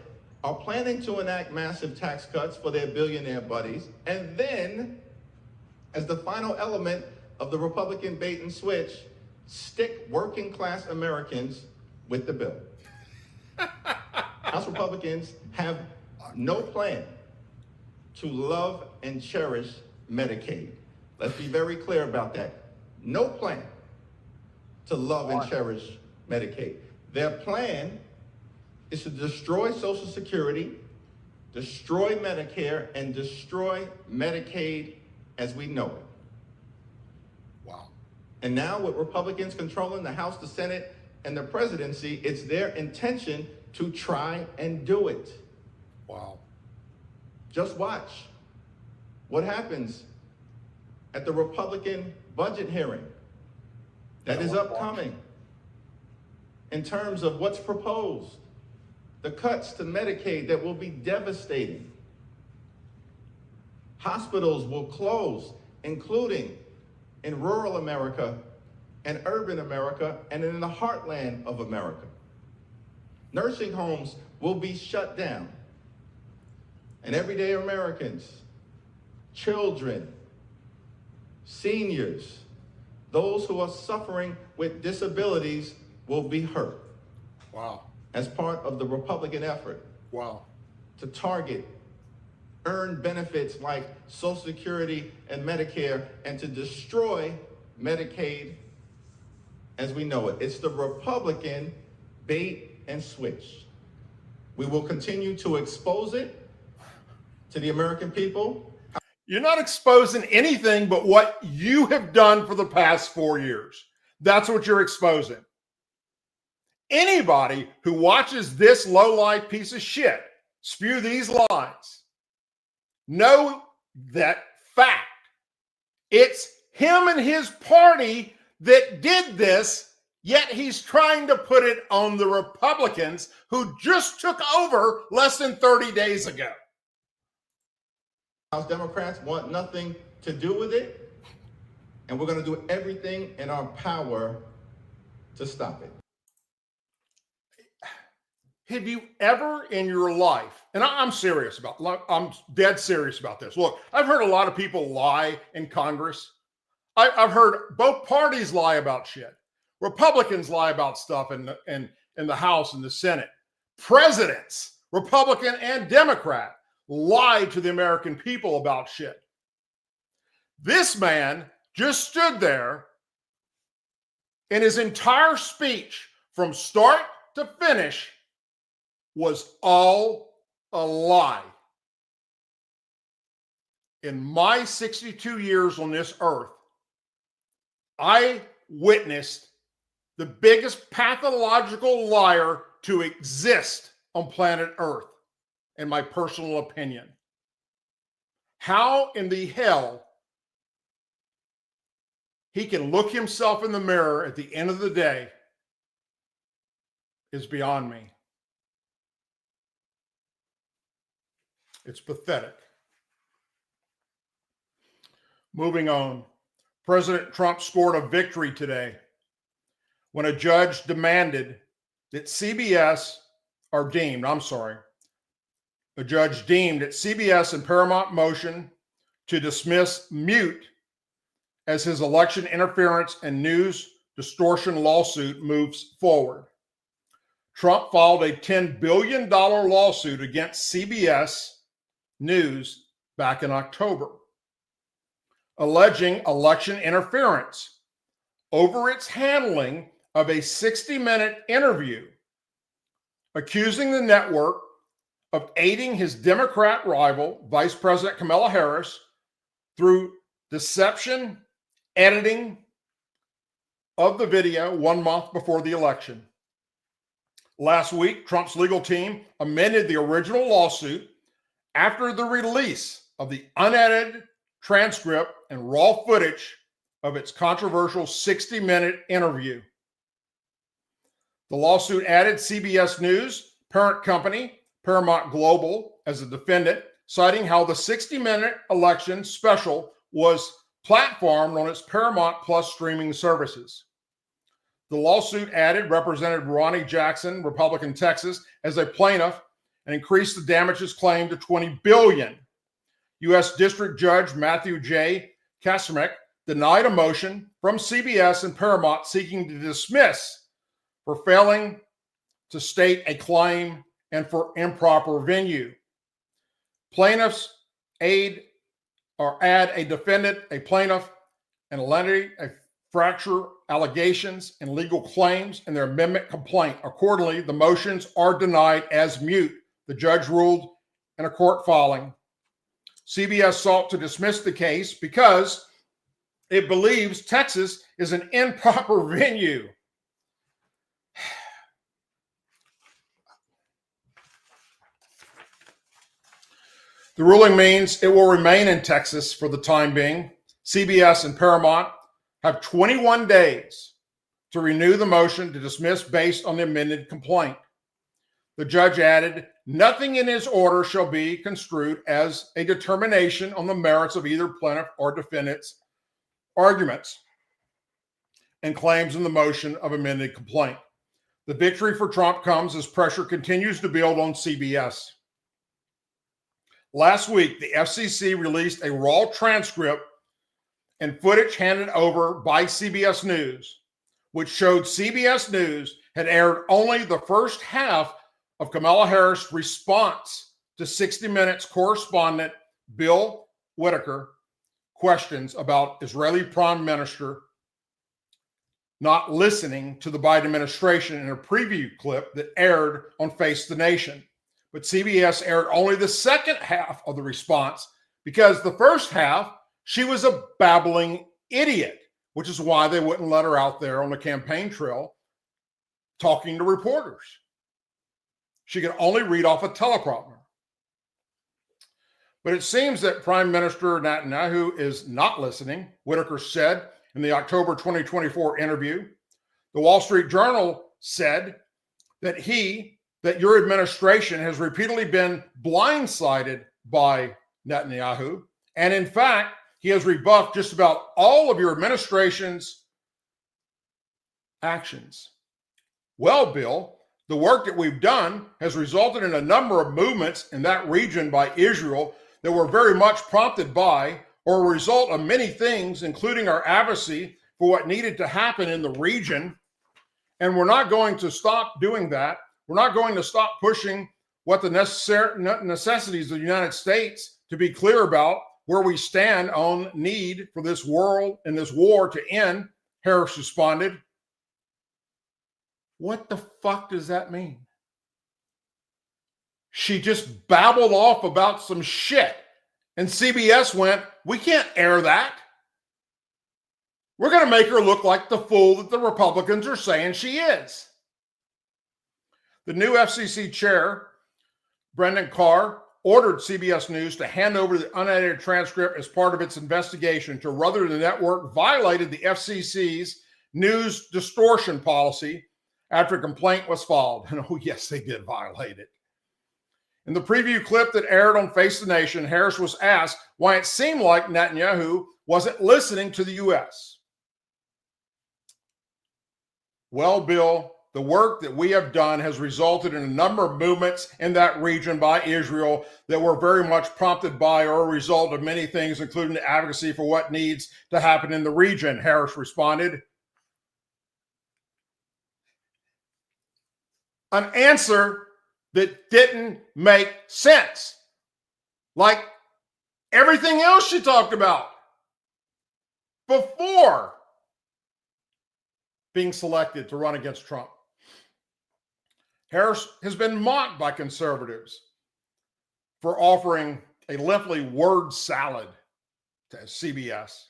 are planning to enact massive tax cuts for their billionaire buddies, and then, as the final element of the Republican bait and switch, stick working class Americans with the bill. House Republicans have no plan to love and cherish Medicaid. Let's be very clear about that. No plan to love and cherish Medicaid. Their plan is to destroy Social Security, destroy Medicare, and destroy Medicaid as we know it. Wow. And now with Republicans controlling the House, the Senate, and the presidency, it's their intention to try and do it. Wow. Just watch what happens at the Republican budget hearing that is upcoming in terms of what's proposed. The cuts to Medicaid that will be devastating. Hospitals will close, including in rural America and urban America and in the heartland of America. Nursing homes will be shut down. And everyday Americans, children, seniors, those who are suffering with disabilities will be hurt. Wow. As part of the Republican effort. Wow. To target earned benefits like Social Security and Medicare and to destroy Medicaid as we know it. It's the Republican bait and switched. We will continue to expose it to the American people. You're not exposing anything but what you have done for the past 4 years. That's what you're exposing. Anybody who watches this low-life piece of shit spew these lies, know that fact. It's him and his party that did this, yet he's trying to put it on the Republicans who just took over less than 30 days ago. House Democrats want nothing to do with it, and we're going to do everything in our power to stop it. Have you ever in your life, and I'm serious about, I'm dead serious about this. Look, I've heard a lot of people lie in Congress. I've heard both parties lie about shit. Republicans lie about stuff in the House and the Senate. Presidents, Republican and Democrat, lie to the American people about shit. This man just stood there and his entire speech from start to finish was all a lie. In my 62 years on this earth, I witnessed the biggest pathological liar to exist on planet Earth, in my personal opinion. How in the hell he can look himself in the mirror at the end of the day is beyond me. It's pathetic. Moving on. President Trump scored a victory today when a judge demanded that CBS, or deemed, I'm sorry, a judge deemed that CBS and Paramount motion to dismiss mute as his election interference and news distortion lawsuit moves forward. Trump filed a $10 billion lawsuit against CBS News back in October, alleging election interference over its handling of a 60-minute interview, accusing the network of aiding his Democrat rival, Vice President Kamala Harris, through deception, editing of the video 1 month before the election. Last week, Trump's legal team amended the original lawsuit after the release of the unedited transcript and raw footage of its controversial 60-minute interview. The lawsuit added CBS News parent company, Paramount Global, as a defendant, citing how the 60-minute election special was platformed on its Paramount Plus streaming services. The lawsuit added Representative Ronnie Jackson, Republican Texas, as a plaintiff and increased the damages claim to $20 billion. U.S. District Judge Matthew J. Kaczmarek denied a motion from CBS and Paramount seeking to dismiss for failing to state a claim and for improper venue. Plaintiffs add a defendant, a plaintiff, and a fracture allegations and legal claims in their amendment complaint. Accordingly, the motions are denied as mute. The judge ruled in a court filing. CBS sought to dismiss the case because it believes Texas is an improper venue. The ruling means it will remain in Texas for the time being. CBS and Paramount have 21 days to renew the motion to dismiss based on the amended complaint. The judge added, nothing in his order shall be construed as a determination on the merits of either plaintiff or defendant's arguments and claims in the motion of amended complaint. The victory for Trump comes as pressure continues to build on CBS. Last week, the FCC released a raw transcript and footage handed over by CBS News, which showed CBS News had aired only the first half of Kamala Harris' response to 60 Minutes correspondent Bill Whitaker questions about Israeli Prime Minister not listening to the Biden administration in a preview clip that aired on Face the Nation. But CBS aired only the second half of the response because the first half, she was a babbling idiot, which is why they wouldn't let her out there on the campaign trail talking to reporters. She could only read off a teleprompter. But it seems that Prime Minister Netanyahu is not listening, Whitaker said in the October 2024 interview. The Wall Street Journal said that your administration has repeatedly been blindsided by Netanyahu. And in fact, he has rebuffed just about all of your administration's actions. Well, Bill, the work that we've done has resulted in a number of movements in that region by Israel that were very much prompted by or a result of many things, including our advocacy for what needed to happen in the region. And we're not going to stop doing that. We're not going to stop pushing what the necessities of the United States to be clear about where we stand on need for this world and this war to end, Harris responded. What the fuck does that mean? She just babbled off about some shit. And CBS went, we can't air that. We're going to make her look like the fool that the Republicans are saying she is. The new FCC chair, Brendan Carr, ordered CBS News to hand over the unedited transcript as part of its investigation to whether the network violated the FCC's news distortion policy after a complaint was filed. And oh, yes, they did violate it. In the preview clip that aired on Face the Nation, Harris was asked why it seemed like Netanyahu wasn't listening to the U.S. Well, Bill, the work that we have done has resulted in a number of movements in that region by Israel that were very much prompted by or a result of many things, including the advocacy for what needs to happen in the region, Harris responded. An answer that didn't make sense, like everything else she talked about before being selected to run against Trump. Harris has been mocked by conservatives for offering a lengthy word salad to CBS.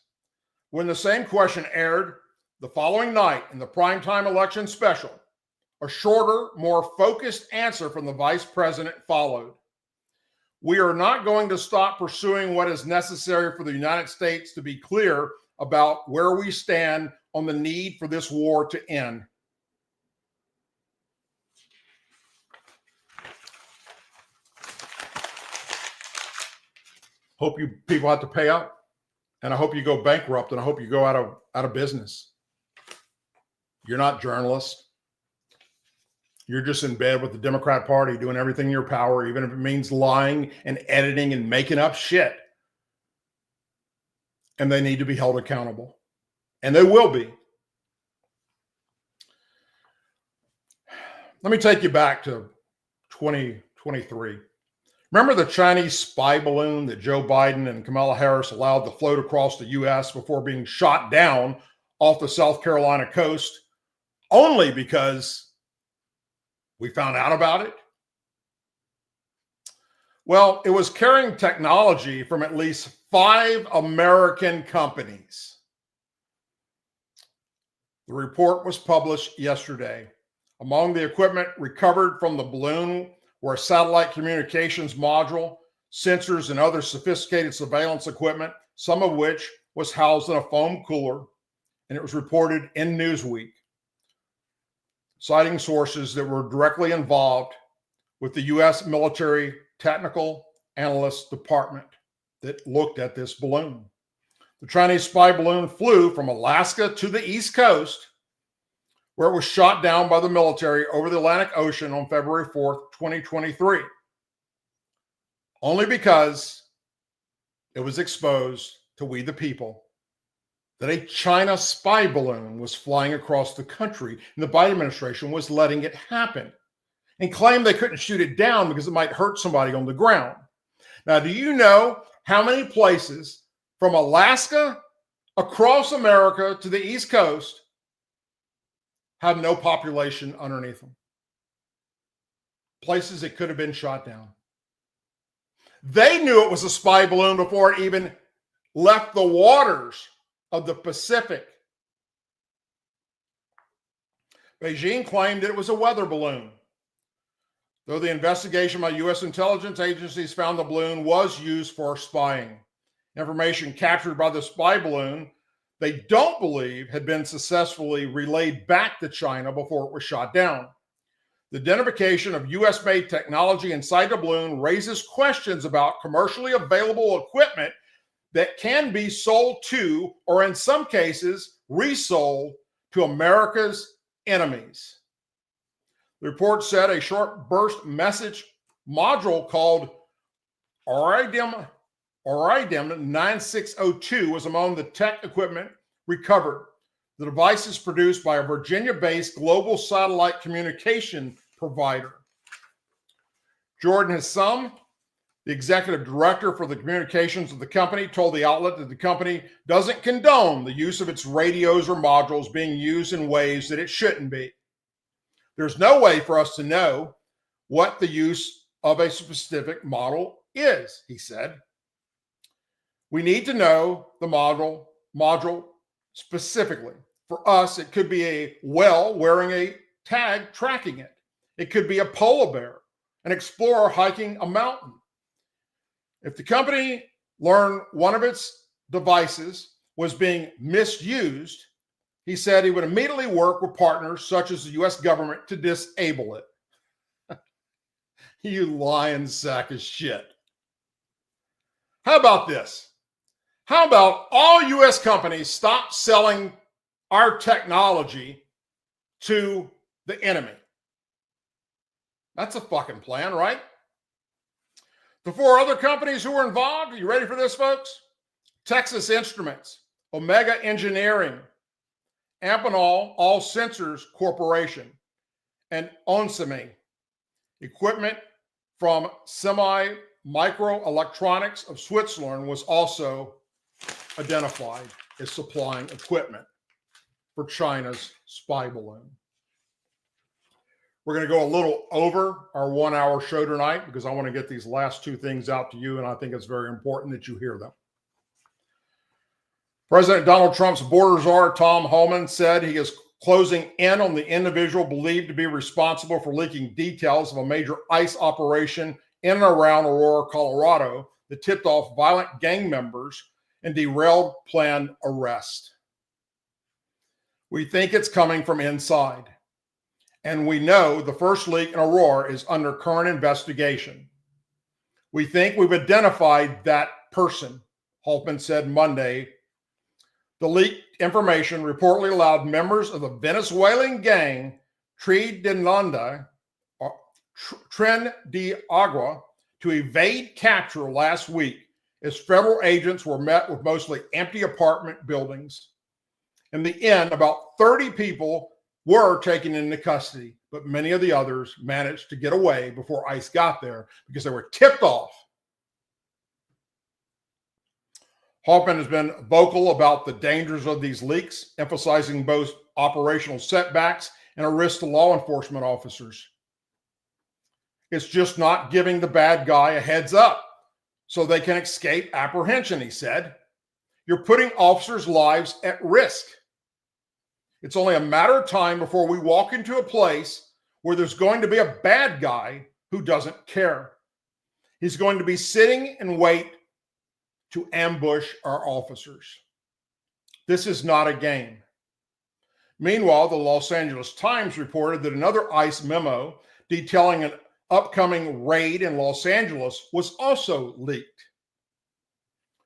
When the same question aired the following night in the primetime election special, a shorter, more focused answer from the vice president followed. We are not going to stop pursuing what is necessary for the United States to be clear about where we stand on the need for this war to end. Hope you people have to pay up, and I hope you go bankrupt, and I hope you go out of business. You're not journalists. You're just in bed with the Democrat Party doing everything in your power, even if it means lying and editing and making up shit. And they need to be held accountable. And they will be. Let me take you back to 2023. Remember the Chinese spy balloon that Joe Biden and Kamala Harris allowed to float across the U.S. before being shot down off the South Carolina coast only because we found out about it? Well, it was carrying technology from at least 5 American companies. The report was published yesterday. Among the equipment recovered from the balloon were a satellite communications module, sensors, and other sophisticated surveillance equipment, some of which was housed in a foam cooler, and it was reported in Newsweek, citing sources that were directly involved with the U.S. Military Technical Analyst Department that looked at this balloon. The Chinese spy balloon flew from Alaska to the East Coast, where it was shot down by the military over the Atlantic Ocean on February 4th, 2023, only because it was exposed to we the people that a China spy balloon was flying across the country, and the Biden administration was letting it happen and claimed they couldn't shoot it down because it might hurt somebody on the ground. Now, do you know how many places from Alaska across America to the East Coast have no population underneath them. Places it could have been shot down. They knew it was a spy balloon before it even left the waters of the Pacific. Beijing claimed it was a weather balloon, though the investigation by U.S. intelligence agencies found the balloon was used for spying. Information captured by the spy balloon they don't believe had been successfully relayed back to China before it was shot down. The identification of U.S.-made technology inside the balloon raises questions about commercially available equipment that can be sold to, or in some cases, resold to America's enemies. The report said a short burst message module called Iridium 9602 was among the tech equipment recovered. The device is produced by a Virginia-based global satellite communication provider. Jordan Hassam, the executive director for the communications of the company, told the outlet that the company doesn't condone the use of its radios or modules being used in ways that it shouldn't be. There's no way for us to know what the use of a specific model is, he said. We need to know the module specifically. For us, it could be a whale wearing a tag tracking it. It could be a polar bear, an explorer hiking a mountain. If the company learned one of its devices was being misused, he said he would immediately work with partners such as the U.S. government to disable it. You lying sack of shit. How about this? How about all U.S. companies stop selling our technology to the enemy? That's a fucking plan, right? The four other companies who were involved, are you ready for this, folks? Texas Instruments, Omega Engineering, Amphenol All Sensors Corporation, and Onsemi. Equipment from Semi-Microelectronics of Switzerland was also identified as supplying equipment for China's spy balloon. We're going to go a little over our 1 hour show tonight because I want to get these last two things out to you, and I think it's very important that you hear them. President Donald Trump's border czar, Tom Homan, said he is closing in on the individual believed to be responsible for leaking details of a major ICE operation in and around Aurora, Colorado, that tipped off violent gang members and derailed planned arrest. We think it's coming from inside. And we know the first leak in Aurora is under current investigation. We think we've identified that person, Holtman said Monday. The leaked information reportedly allowed members of the Venezuelan gang Tren de Agua to evade capture last week as federal agents were met with mostly empty apartment buildings. In the end, about 30 people were taken into custody, but many of the others managed to get away before ICE got there because they were tipped off. Hoffman has been vocal about the dangers of these leaks, emphasizing both operational setbacks and a risk to law enforcement officers. It's just not giving the bad guy a heads up so they can escape apprehension, he said. You're putting officers' lives at risk. It's only a matter of time before we walk into a place where there's going to be a bad guy who doesn't care. He's going to be sitting and wait to ambush our officers. This is not a game. Meanwhile, the Los Angeles Times reported that another ICE memo detailing an upcoming raid in Los Angeles was also leaked.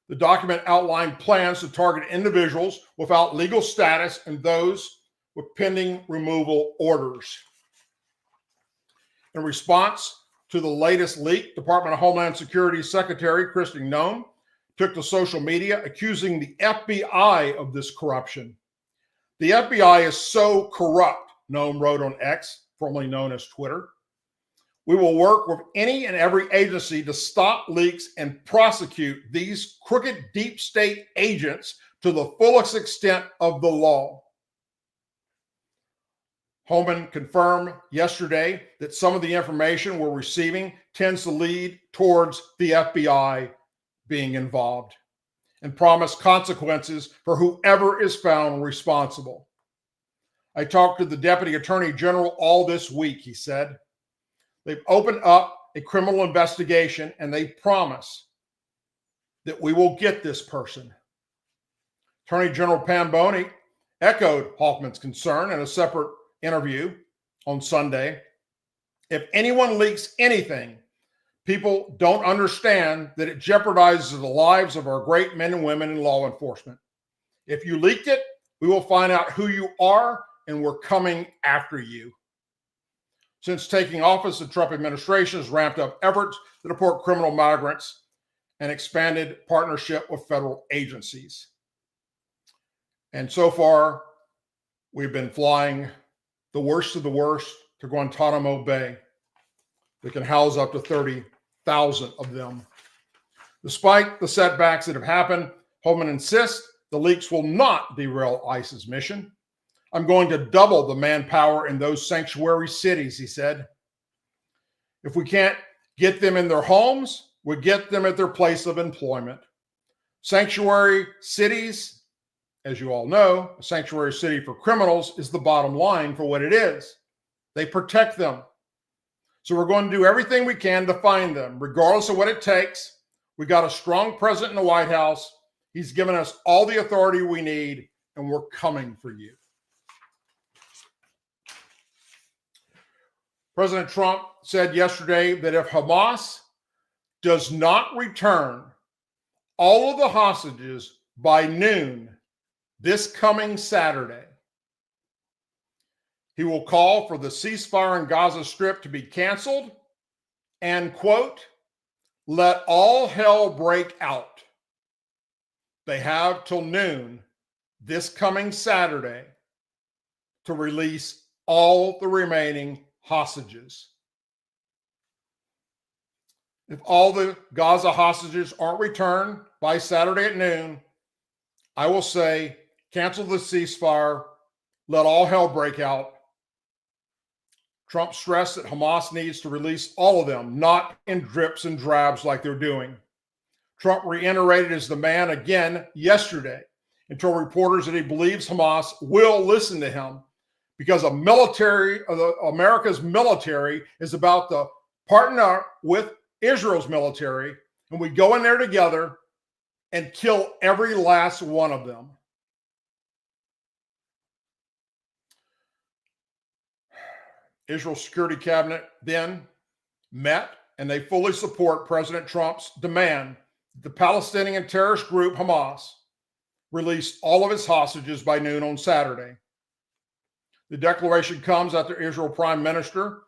The document outlined plans to target individuals without legal status and those with pending removal orders. In response to the latest leak, Department of Homeland Security Secretary Kristi Noem took to social media accusing the FBI of this corruption. The FBI is so corrupt, Noem wrote on X, formerly known as Twitter. We will work with any and every agency to stop leaks and prosecute these crooked deep state agents to the fullest extent of the law. Holman confirmed yesterday that some of the information we're receiving tends to lead towards the FBI being involved, and promised consequences for whoever is found responsible. I talked to the Deputy Attorney General all this week, he said. They've opened up a criminal investigation and they promise that we will get this person. Attorney General Pamboni echoed Hoffman's concern in a separate interview on Sunday. If anyone leaks anything, people don't understand that it jeopardizes the lives of our great men and women in law enforcement. If you leaked it, we will find out who you are and we're coming after you. Since taking office, the Trump administration has ramped up efforts to deport criminal migrants and expanded partnership with federal agencies. And so far, we've been flying the worst of the worst to Guantanamo Bay. We can house up to 30,000 of them. Despite the setbacks that have happened, Holman insists the leaks will not derail ICE's mission. I'm going to double the manpower in those sanctuary cities, he said. If we can't get them in their homes, we get them at their place of employment. Sanctuary cities, as you all know, a sanctuary city for criminals is the bottom line for what it is. They protect them. So we're going to do everything we can to find them, regardless of what it takes. We got a strong president in the White House. He's given us all the authority we need, and we're coming for you. President Trump said yesterday that if Hamas does not return all of the hostages by noon this coming Saturday, he will call for the ceasefire in Gaza Strip to be canceled and, quote, let all hell break out. They have till noon this coming Saturday to release all the remaining hostages. If all the Gaza hostages aren't returned by Saturday at noon, I will say cancel the ceasefire, let all hell break out. Trump stressed that Hamas needs to release all of them, not in drips and drabs like they're doing. Trump reiterated his demand again yesterday and told reporters that he believes Hamas will listen to him because America's military is about to partner with Israel's military, and we go in there together and kill every last one of them. Israel's security cabinet then met, and they fully support President Trump's demand that the Palestinian terrorist group Hamas release all of its hostages by noon on Saturday. The declaration comes after Israel Prime Minister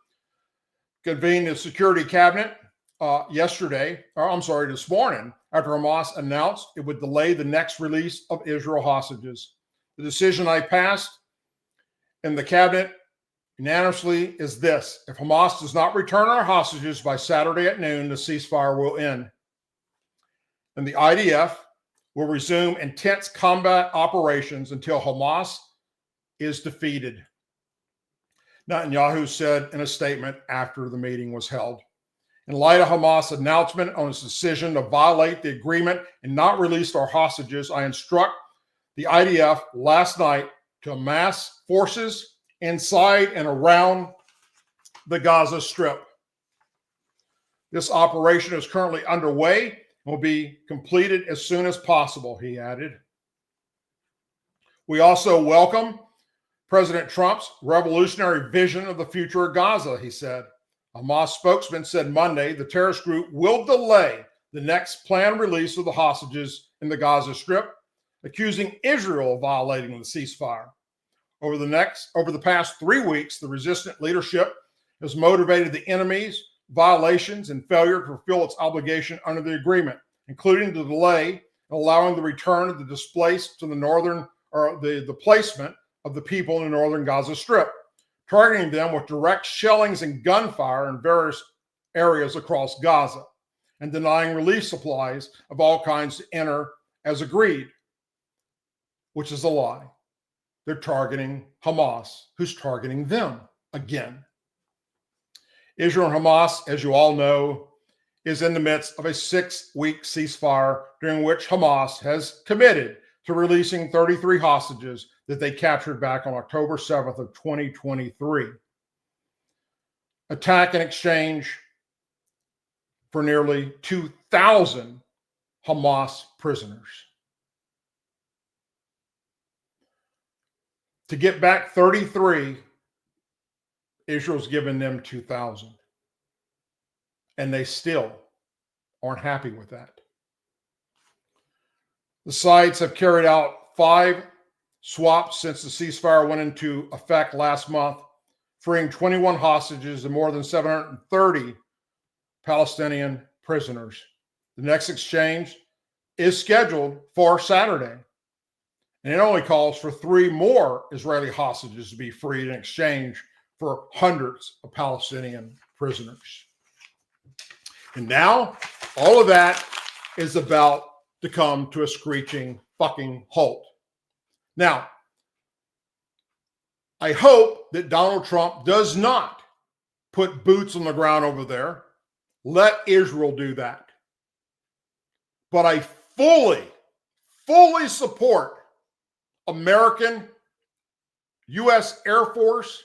convened the security cabinet this morning, after Hamas announced it would delay the next release of Israel hostages. The decision I passed in the cabinet unanimously is this: if Hamas does not return our hostages by Saturday at noon, the ceasefire will end. And the IDF will resume intense combat operations until Hamas is defeated. Netanyahu said in a statement after the meeting was held. In light of Hamas' announcement on its decision to violate the agreement and not release our hostages, I instruct the IDF last night to amass forces inside and around the Gaza Strip. This operation is currently underway and will be completed as soon as possible, he added. We also welcome President Trump's revolutionary vision of the future of Gaza, he said. A Hamas spokesman said Monday the terrorist group will delay the next planned release of the hostages in the Gaza Strip, accusing Israel of violating the ceasefire. Over the past 3 weeks, the resistant leadership has motivated the enemy's violations and failure to fulfill its obligation under the agreement, including the delay in allowing the return of the displaced to the northern, or the placement of the people in the northern Gaza Strip, targeting them with direct shellings and gunfire in various areas across Gaza, and denying relief supplies of all kinds to enter as agreed, which is a lie. they're targeting Hamas, who's targeting them again. Israel and Hamas, as you all know, is in the midst of a 6-week ceasefire during which Hamas has committed to releasing 33 hostages that they captured back on October 7th of 2023. Attack and exchange for nearly 2,000 Hamas prisoners. To get back 33, Israel's given them 2,000. And they still aren't happy with that. The sides have carried out 5 swaps since the ceasefire went into effect last month, freeing 21 hostages and more than 730 Palestinian prisoners. The next exchange is scheduled for Saturday, and it only calls for 3 more Israeli hostages to be freed in exchange for hundreds of Palestinian prisoners. And now all of that is about to come to a screeching fucking halt. Now, I hope that Donald Trump does not put boots on the ground over there. Let Israel do that. But I fully support American U.S. Air Force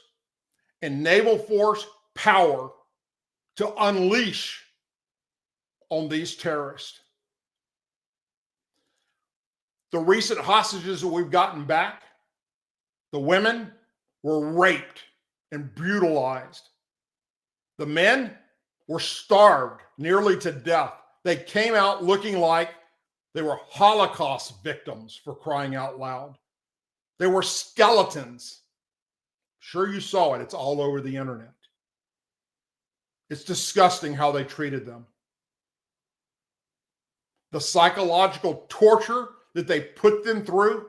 and Naval Force power to unleash on these terrorists. The recent hostages that we've gotten back, the women were raped and brutalized. The men were starved nearly to death. They came out looking like they were Holocaust victims, for crying out loud. They were skeletons. Sure, you saw it. It's all over the internet. It's disgusting how they treated them. The psychological torture that they put them through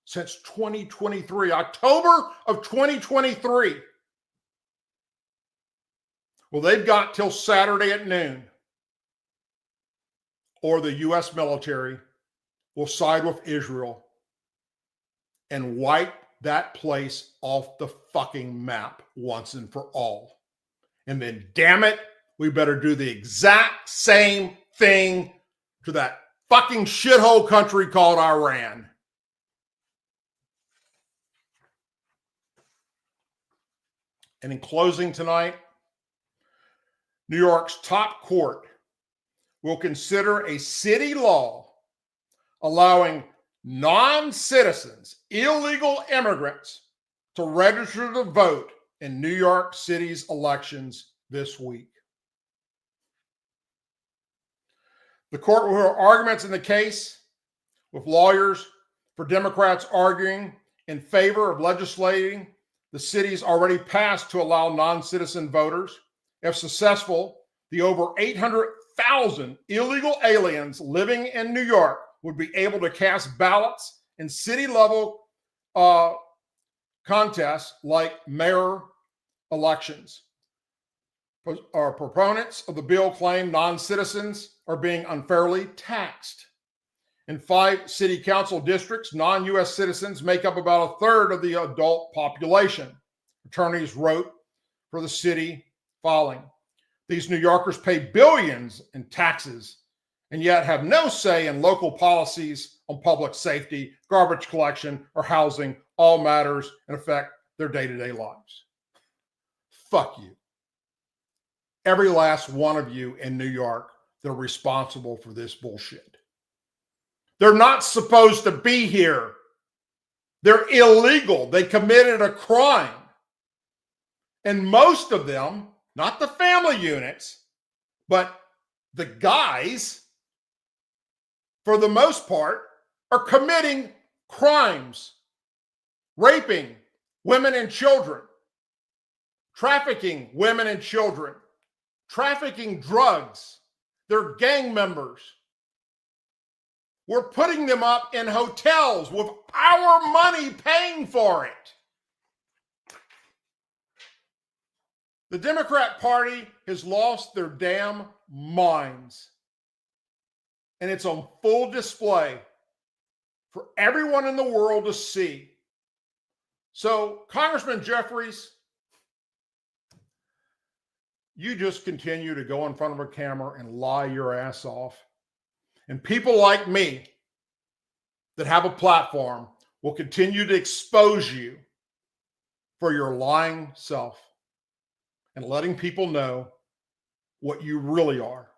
since 2023, October of 2023. Well, they've got till Saturday at noon, or the U.S. military will side with Israel and wipe that place off the fucking map once and for all. And then, damn it, we better do the exact same thing to that fucking shithole country called Iran. And in closing tonight, New York's top court will consider a city law allowing non-citizens, illegal immigrants, to register to vote in New York City's elections this week. The court will hear arguments in the case, with lawyers for Democrats arguing in favor of legislating the city's already passed to allow non-citizen voters. If successful, the over 800,000 illegal aliens living in New York would be able to cast ballots in city-level contests like mayor elections. Our proponents of the bill claim non-citizens are being unfairly taxed. In 5 city council districts, non-U.S. citizens make up about a third of the adult population. Attorneys wrote for the city filing. These New Yorkers pay billions in taxes and yet have no say in local policies on public safety, garbage collection, or housing, all matters and affect their day-to-day lives. Fuck you. Every last one of you in New York, they're responsible for this bullshit. They're not supposed to be here. They're illegal. They committed a crime. And most of them, not the family units, but the guys, for the most part, are committing crimes, raping women and children, trafficking women and children, trafficking drugs. They're gang members. We're putting them up in hotels with our money paying for it. The Democrat Party has lost their damn minds. And it's on full display for everyone in the world to see. So, Congressman Jeffries, you just continue to go in front of a camera and lie your ass off. And people like me that have a platform will continue to expose you for your lying self and letting people know what you really are,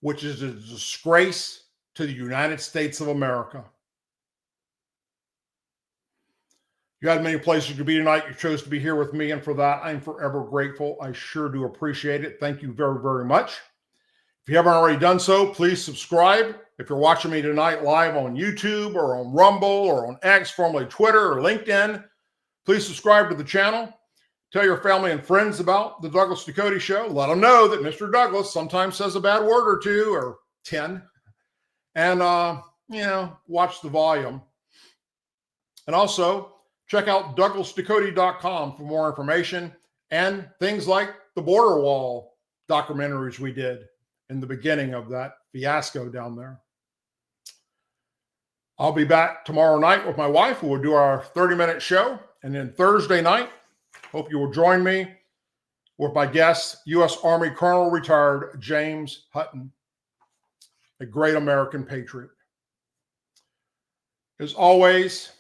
which is a disgrace to the United States of America. You had many places to be tonight. You chose to be here with me, and for that, I'm forever grateful. I sure do appreciate it. Thank you very, very much. If you haven't already done so, please subscribe. If you're watching me tonight live on YouTube or on Rumble or on X, formerly Twitter or LinkedIn, please subscribe to the channel. Tell your family and friends about the Douglas Ducote Show. Let them know that Mr. Douglas sometimes says a bad word or two or 10. And, watch the volume. And also, check out DouglasDucote.com for more information and things like the border wall documentaries we did in the beginning of that fiasco down there. I'll be back tomorrow night with my wife, who will do our 30-minute show. And then Thursday night, hope you will join me with my guest, U.S. Army Colonel retired James Hutton, a great American patriot. As always,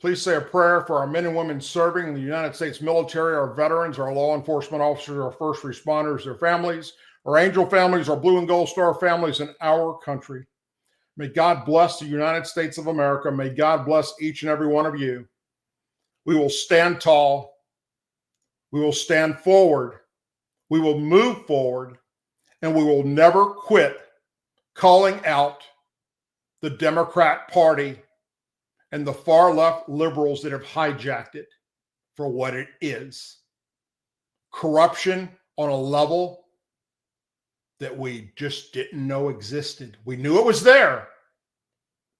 please say a prayer for our men and women serving in the United States military, our veterans, our law enforcement officers, our first responders, their families, our angel families, our blue and gold star families in our country. May God bless the United States of America. May God bless each and every one of you. We will stand tall. We will stand forward. We will move forward. And we will never quit calling out the Democrat Party and the far left liberals that have hijacked it for what it is. Corruption on a level that we just didn't know existed. We knew it was there,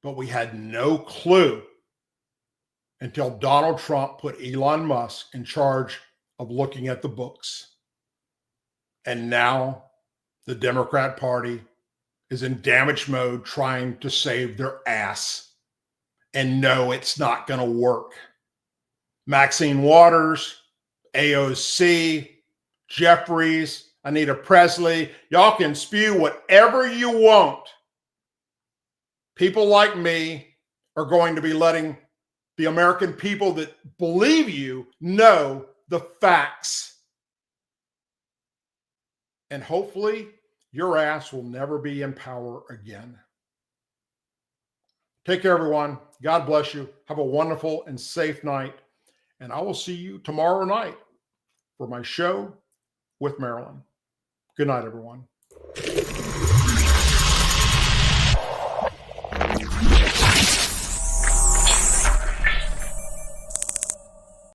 but we had no clue until Donald Trump put Elon Musk in charge of looking at the books. And now the Democrat Party is in damage mode trying to save their ass. And no, it's not going to work. Maxine Waters, AOC, Jeffries, Anita Presley, y'all can spew whatever you want. People like me are going to be letting the American people that believe you know the facts. And hopefully your ass will never be in power again. Take care, everyone. God bless you. Have a wonderful and safe night. And I will see you tomorrow night for my show with Marilyn. Good night, everyone.